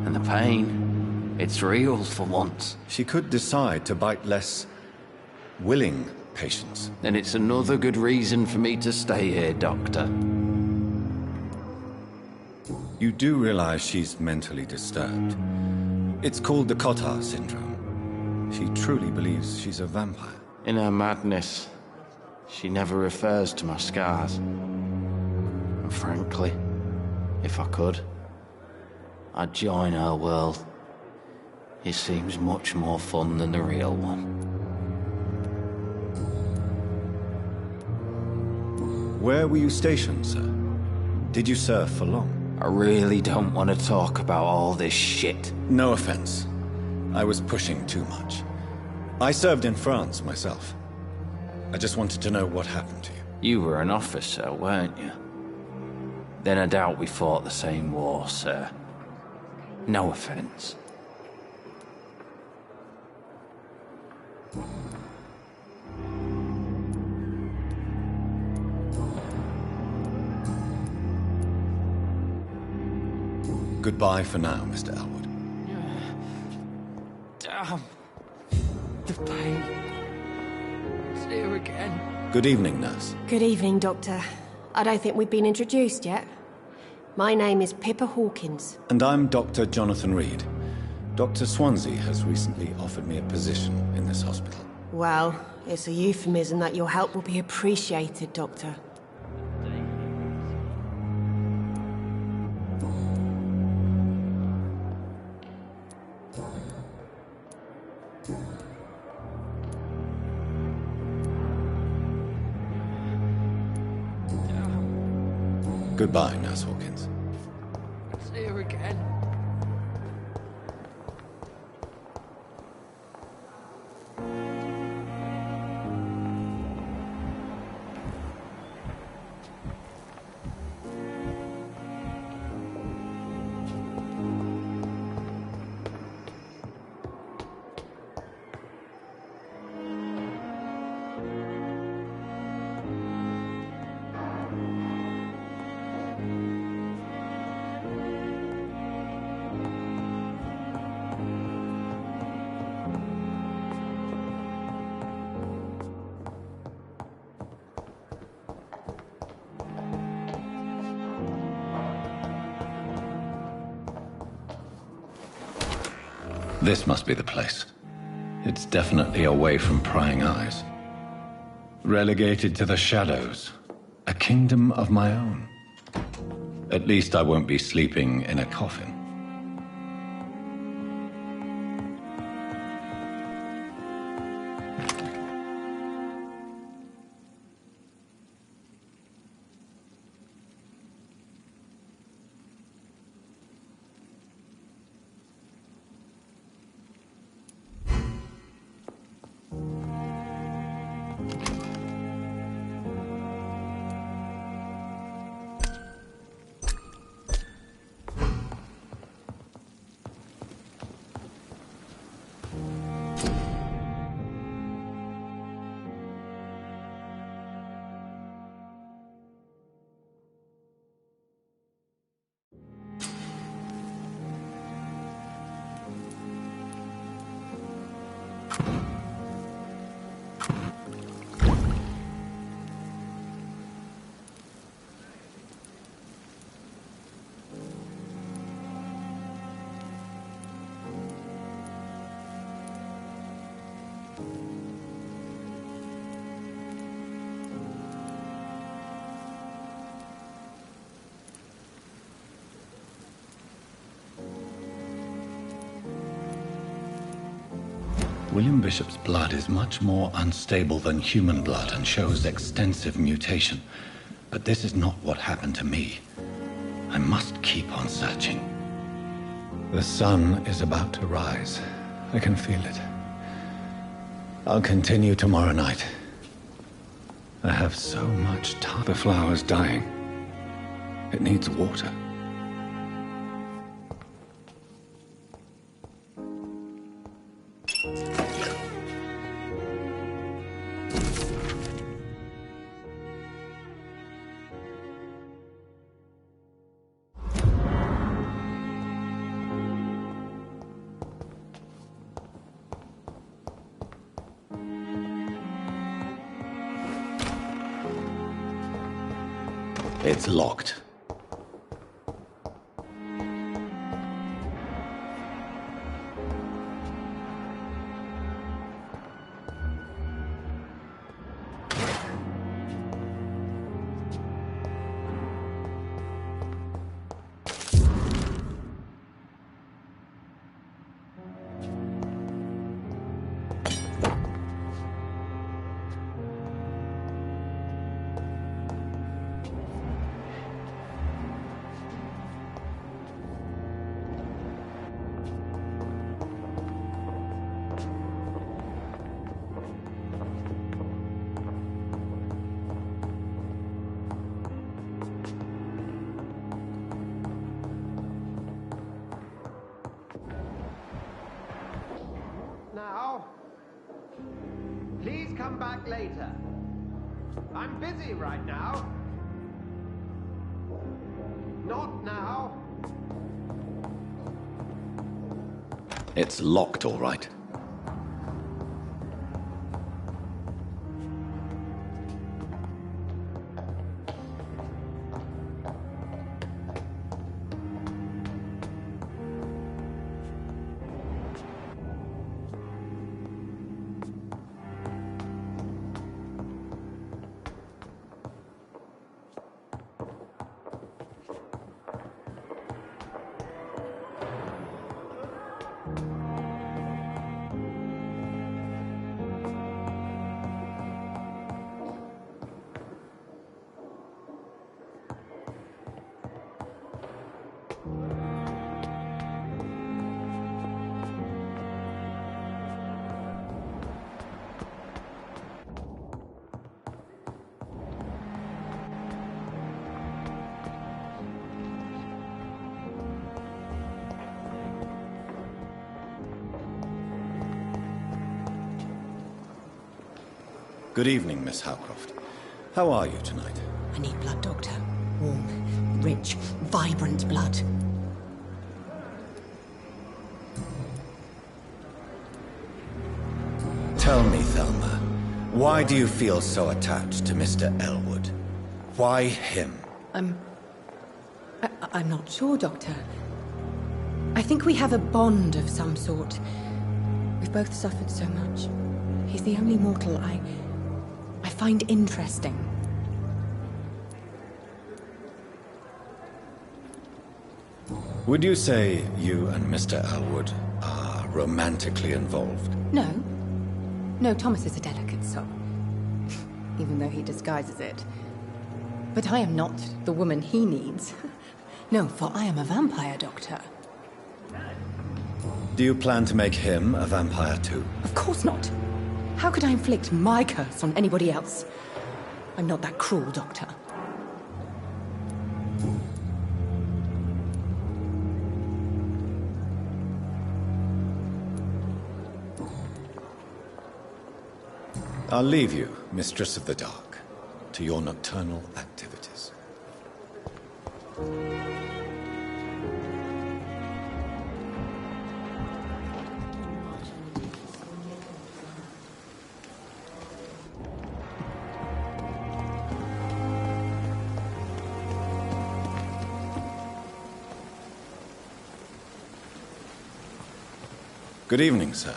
And the pain, it's real for once. She could decide to bite less willing patients. Then it's another good reason for me to stay here, Doctor. You do realize she's mentally disturbed. It's called the Cotard syndrome. She truly believes she's a vampire. In her madness, She never refers to my scars. And frankly, if I could, I'd join her world. It seems much more fun than the real one. Where were you stationed, sir? Did you serve for long? I really don't want to talk about all this shit. No offense. I was pushing too much. I served in France myself. I just wanted to know what happened to you. You were an officer, weren't you? Then I doubt we fought the same war, sir. No offense. Goodbye for now, Mr. Elwood. Damn. The pain. It's here again. Good evening, nurse. Good evening, Doctor. I don't think we've been introduced yet. My name is Pippa Hawkins. And I'm Dr. Jonathan Reed. Dr. Swansea has recently offered me a position in this hospital. Well, it's a euphemism that your help will be appreciated, Doctor. Goodbye, Nurse Hawkins. It's here again. This must be the place. It's definitely away from prying eyes. Relegated to the shadows. A kingdom of my own. At least I won't be sleeping in a coffin. William Bishop's blood is much more unstable than human blood and shows extensive mutation. But this is not what happened to me. I must keep on searching. The sun is about to rise. I can feel it. I'll continue tomorrow night. I have so much time. The flower's dying. It needs water. It's locked. come back later. I'm busy right now. Not now. It's locked, all right. Good evening, Miss Howcroft. How are you tonight? I need blood, Doctor. Warm, rich, vibrant blood. Tell me, Thelma, why do you feel so attached to Mr. Elwood? Why him? I'm not sure, Doctor. I think we have a bond of some sort. We've both suffered so much. He's the only mortal I find interesting. Would you say you and Mr. Elwood are romantically involved? No. No, Thomas is a delicate soul. Even though he disguises it. But I am not the woman he needs. No, for I am a vampire, Doctor. Do you plan to make him a vampire too? Of course not. How could I inflict my curse on anybody else? I'm not that cruel, Doctor. I'll leave you, Mistress of the Dark, to your nocturnal activities. Good evening, sir.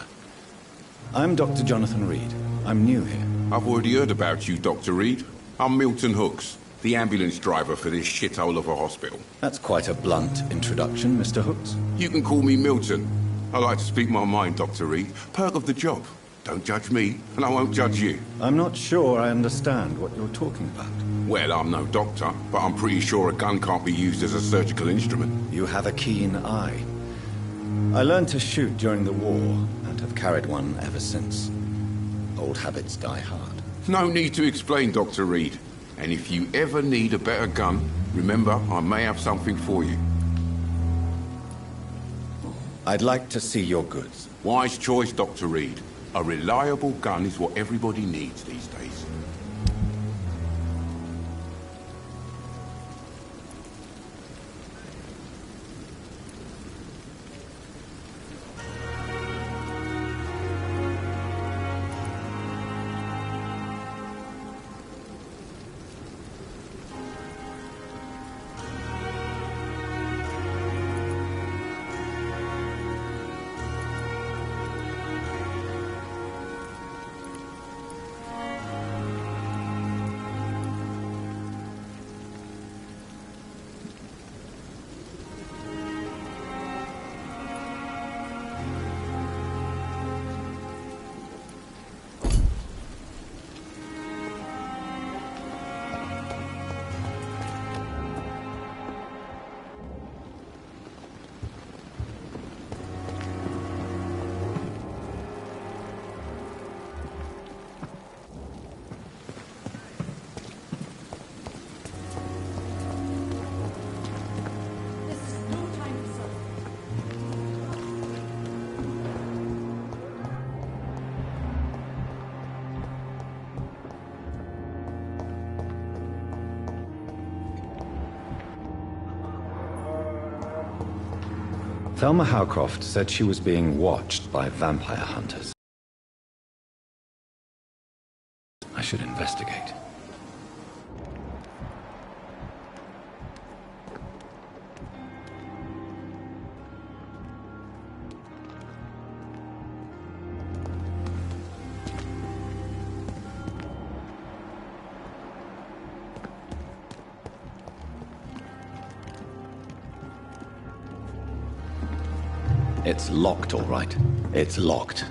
I'm Dr. Jonathan Reed. I'm new here. I've already heard about you, Dr. Reed. I'm Milton Hooks, the ambulance driver for this shithole of a hospital. That's quite a blunt introduction, Mr. Hooks. You can call me Milton. I like to speak my mind, Dr. Reed. Perk of the job. Don't judge me, and I won't judge you. I'm not sure I understand what you're talking about. Well, I'm no doctor, but I'm pretty sure a gun can't be used as a surgical instrument. You have a keen eye. I learned to shoot during the war, and have carried one ever since. Old habits die hard. No need to explain, Dr. Reed. And if you ever need a better gun, remember, I may have something for you. I'd like to see your goods. Wise choice, Dr. Reed. A reliable gun is what everybody needs these days. Thelma Howcroft said she was being watched by vampire hunters. I should investigate. It's locked, all right. It's locked.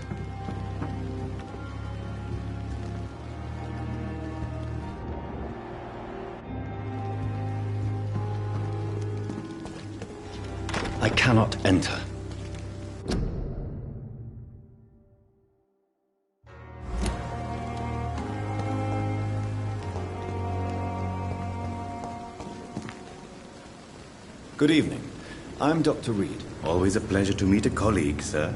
I cannot enter. Good evening. I'm Dr. Reed. Always a pleasure to meet a colleague, sir.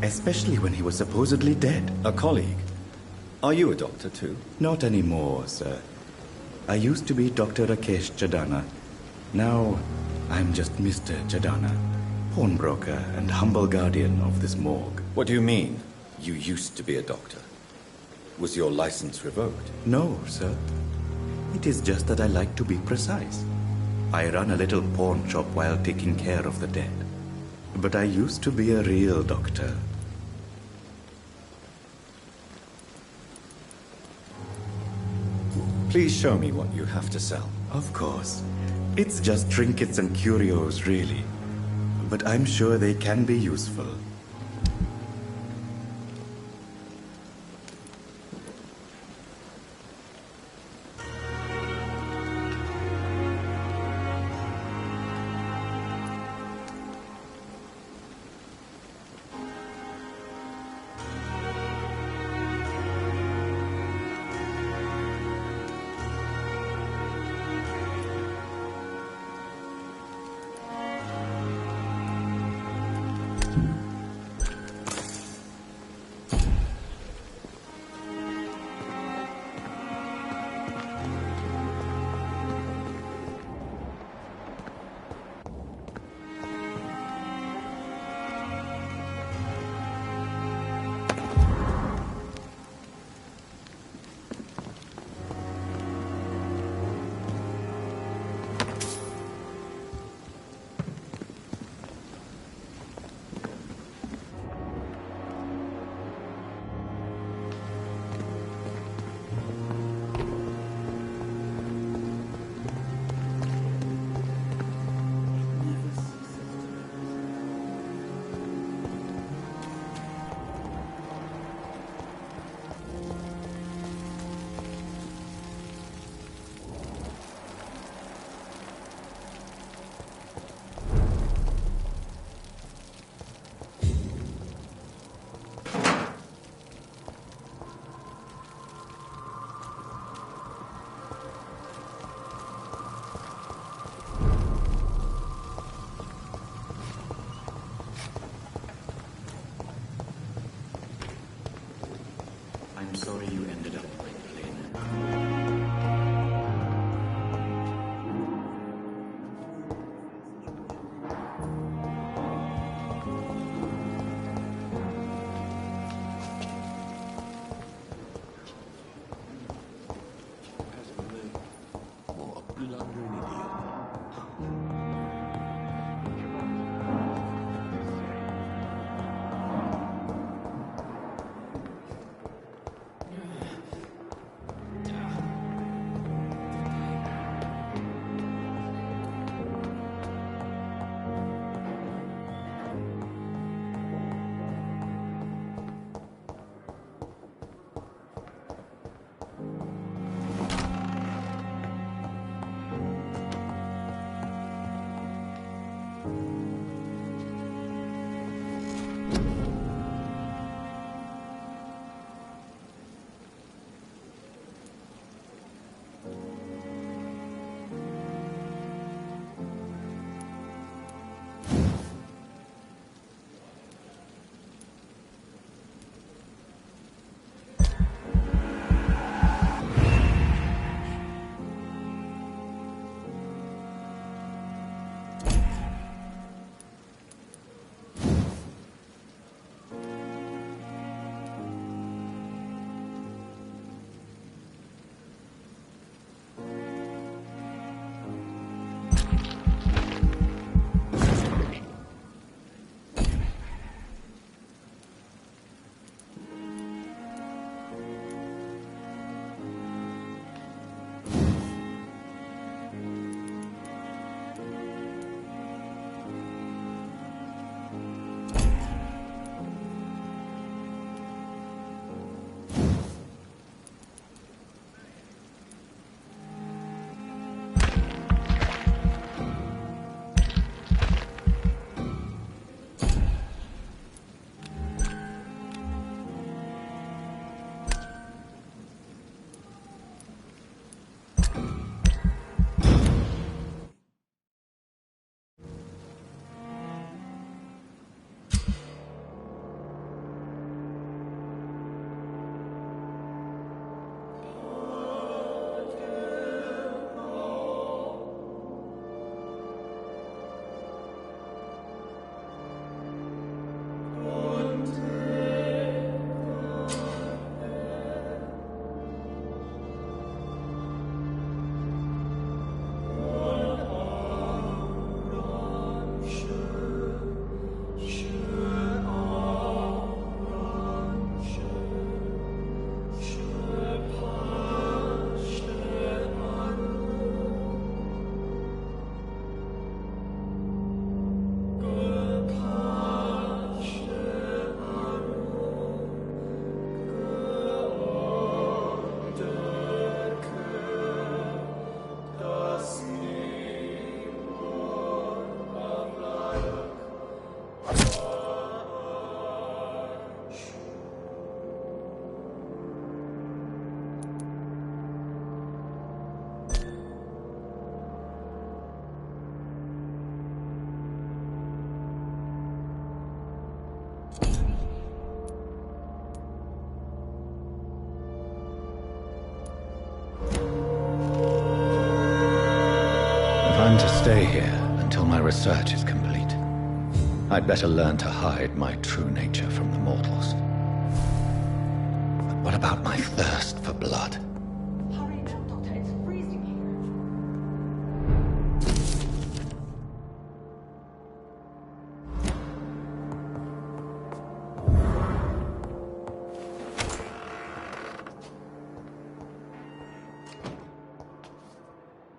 Especially when he was supposedly dead. A colleague? Are you a doctor too? Not anymore, sir. I used to be Dr. Rakesh Chadana. Now, I'm just Mr. Chadana, pawnbroker and humble guardian of this morgue. What do you mean? You used to be a doctor. Was your license revoked? No, sir. It is just that I like to be precise. I run a little pawn shop while taking care of the dead. But I used to be a real doctor. Please show me what you have to sell. Of course. It's just trinkets and curios, really. But I'm sure they can be useful. I'm sorry you ended up like Flynn. What a blundering idiot. stay here until my research is complete. I'd better learn to hide my true nature from the mortals. But what about my thirst for blood? Hurry now, Doctor. It's freezing here.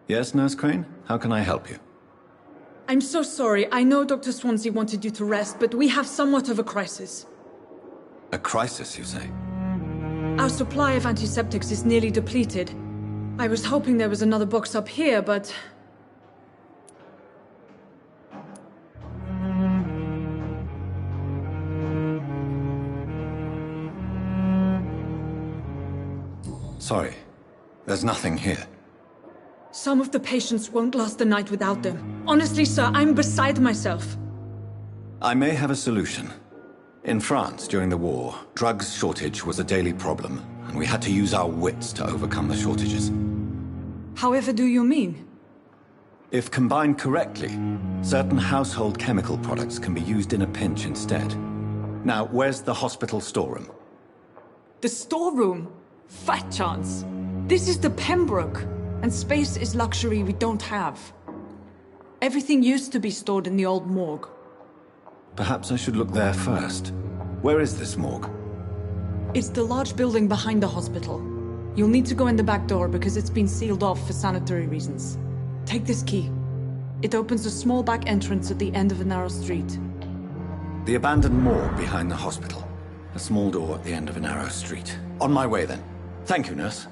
Yes, Nurse Crane? How can I help you? I'm so sorry. I know Dr. Swansea wanted you to rest, but we have somewhat of a crisis. A crisis, you say? Our supply of antiseptics is nearly depleted. I was hoping there was another box up here, but... Sorry. There's nothing here. Some of the patients won't last the night without them. Honestly, sir, I'm beside myself. I may have a solution. In France, during the war, drugs shortage was a daily problem, and we had to use our wits to overcome the shortages. However do you mean? If combined correctly, certain household chemical products can be used in a pinch instead. Now, where's the hospital storeroom? The storeroom? Fat chance. This is the Pembroke, and space is luxury we don't have. Everything used to be stored in the old morgue. Perhaps I should look there first. Where is this morgue? It's the large building behind the hospital. You'll need to go in the back door because it's been sealed off for sanitary reasons. Take this key. It opens a small back entrance at the end of a narrow street. The abandoned morgue behind the hospital. A small door at the end of a narrow street. On my way then. Thank you, nurse.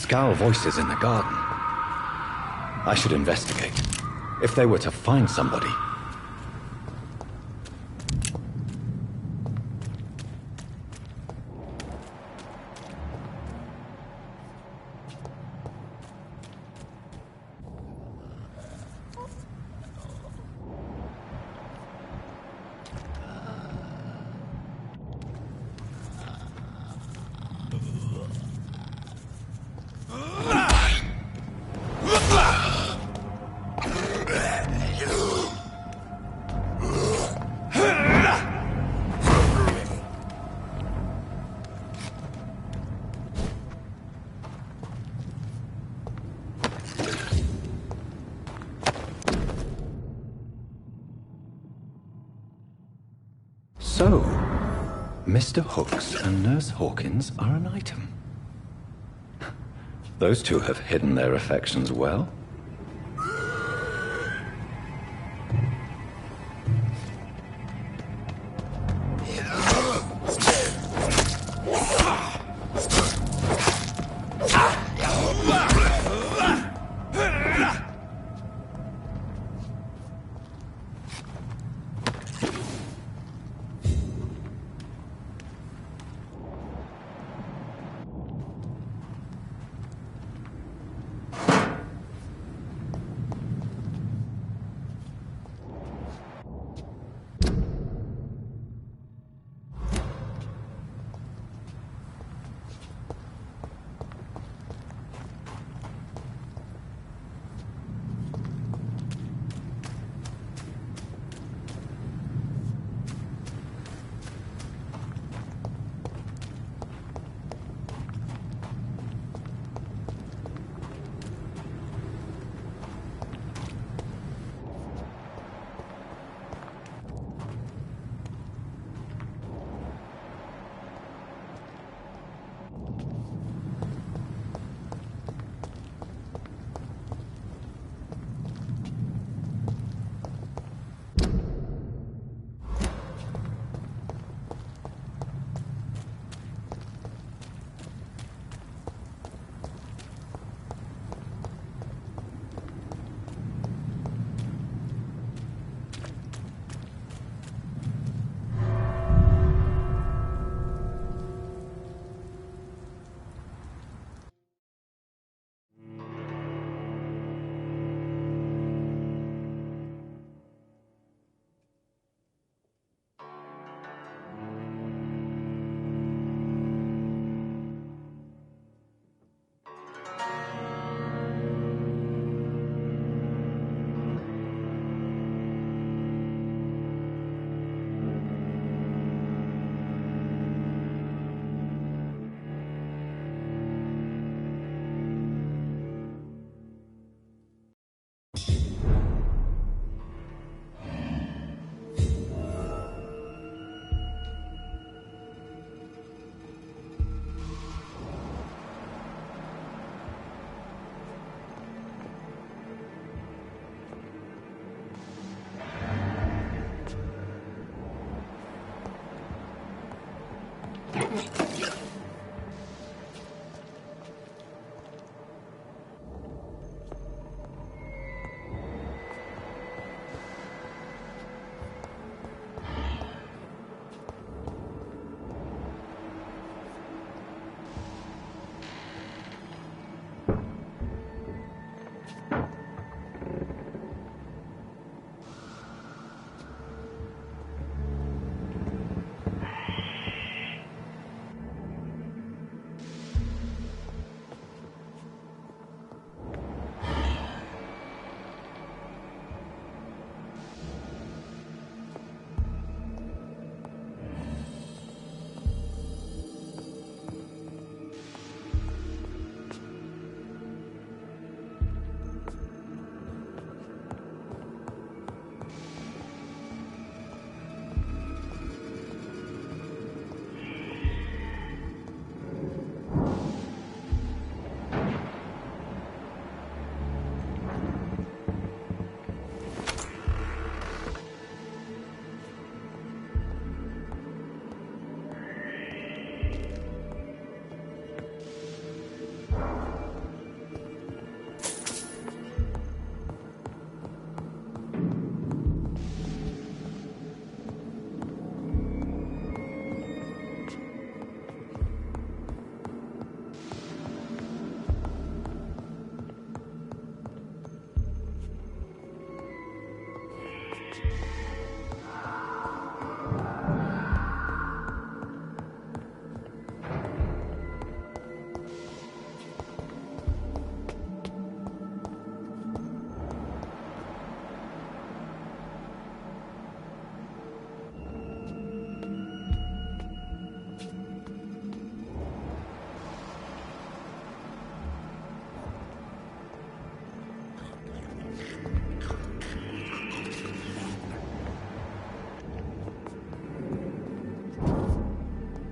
Scowl voices in the garden. I should investigate. If they were to find somebody. So, Mr. Hooks and Nurse Hawkins are an item. Those two have hidden their affections well.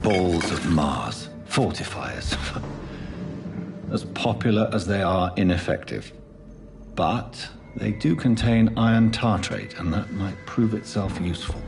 Balls of Mars, fortifiers. As popular as they are ineffective. But they do contain iron tartrate, and that might prove itself useful.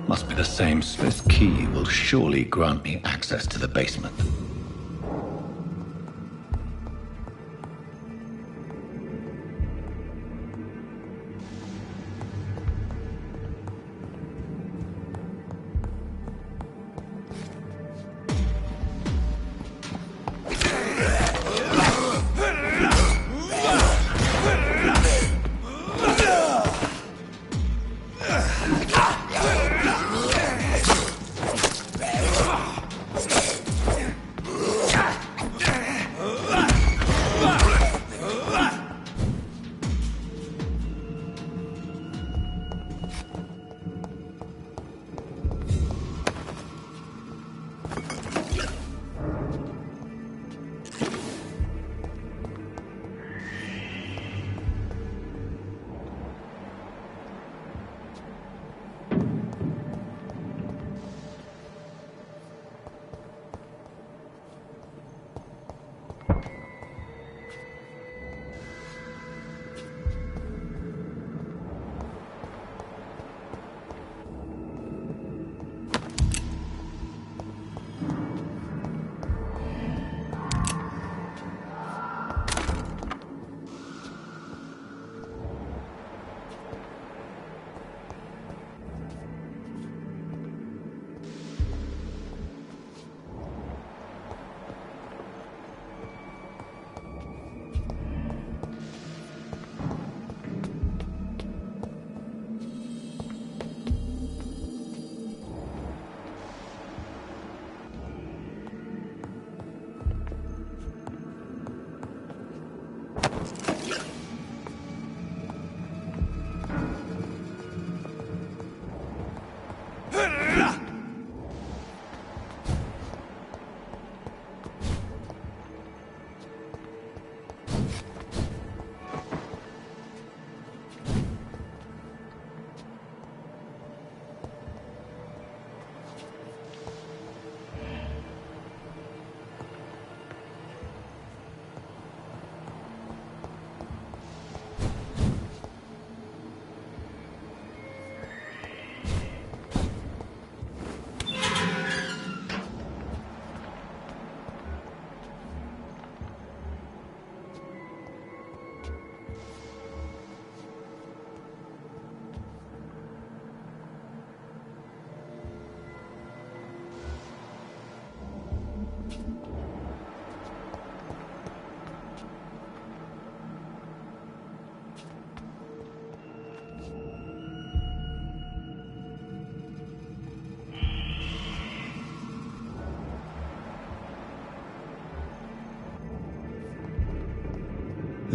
Must be the same. This key will surely grant me access to the basement.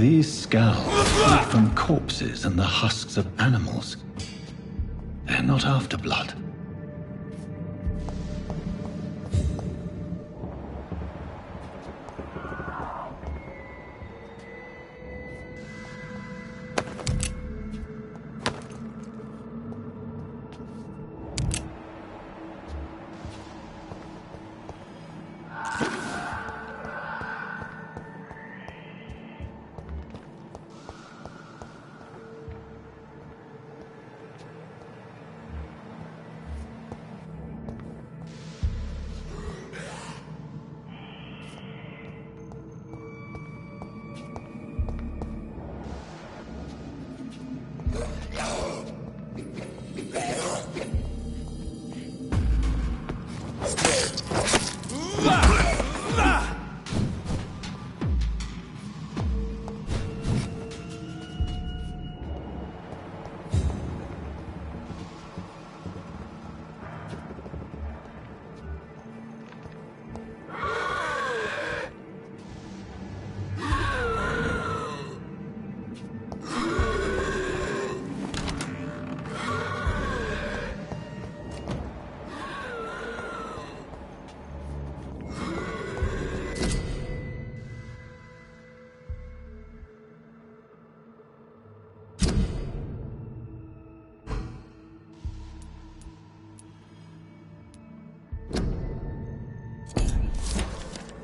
These scowls are from corpses and the husks of animals. They're not after blood.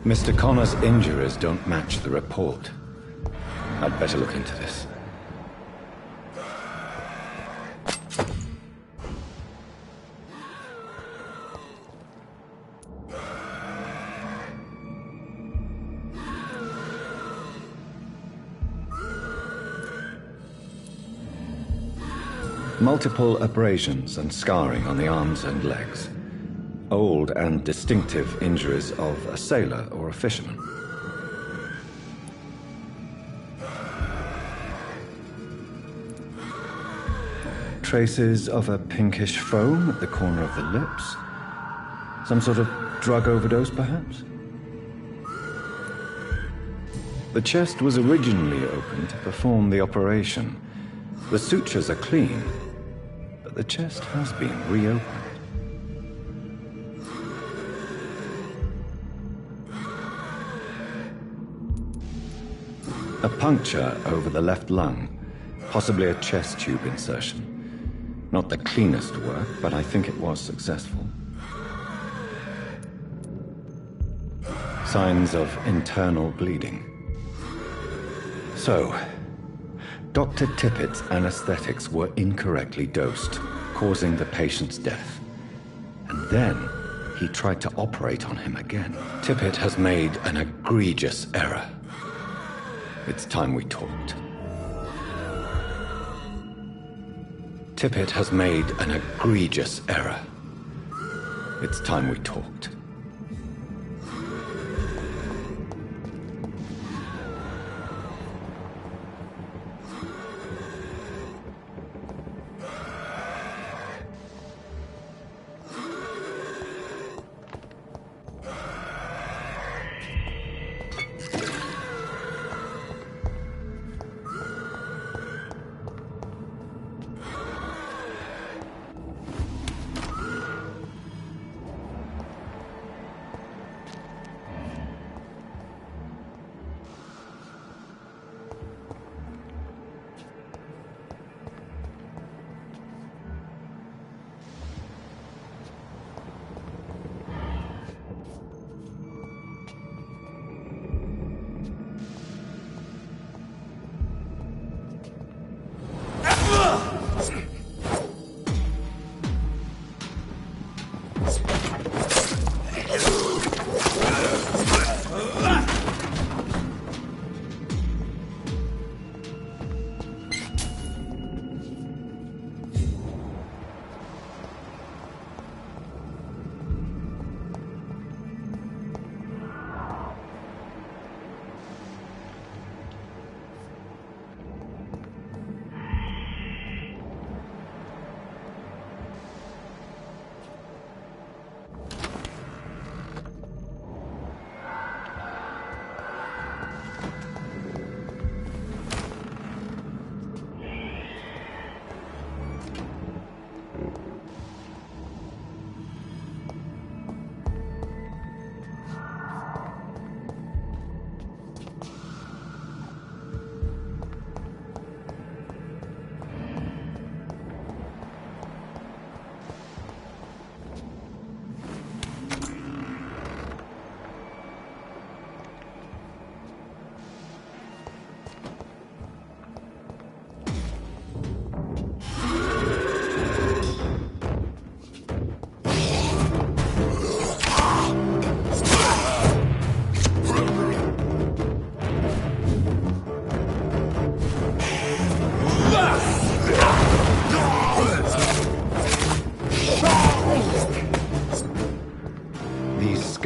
Mr. Connor's injuries don't match the report. I'd better look into this. Multiple abrasions and scarring on the arms and legs. Old and distinctive injuries of a sailor or a fisherman. Traces of a pinkish foam at the corner of the lips. Some sort of drug overdose, perhaps? The chest was originally opened to perform the operation. The sutures are clean, but the chest has been reopened. A puncture over the left lung, possibly a chest tube insertion. Not the cleanest work, but I think it was successful. Signs of internal bleeding. So, Dr. Tippett's anesthetics were incorrectly dosed, causing the patient's death. And then he tried to operate on him again. Tippett has made an egregious error. It's time we talked. Tippett has made an egregious error. It's time we talked.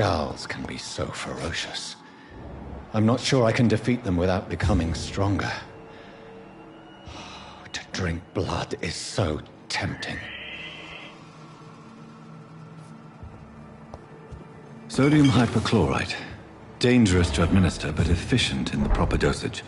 Skals can be so ferocious. I'm not sure I can defeat them without becoming stronger. To drink blood is so tempting. Sodium hypochlorite. Dangerous to administer, but efficient in the proper dosage.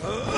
Ugh.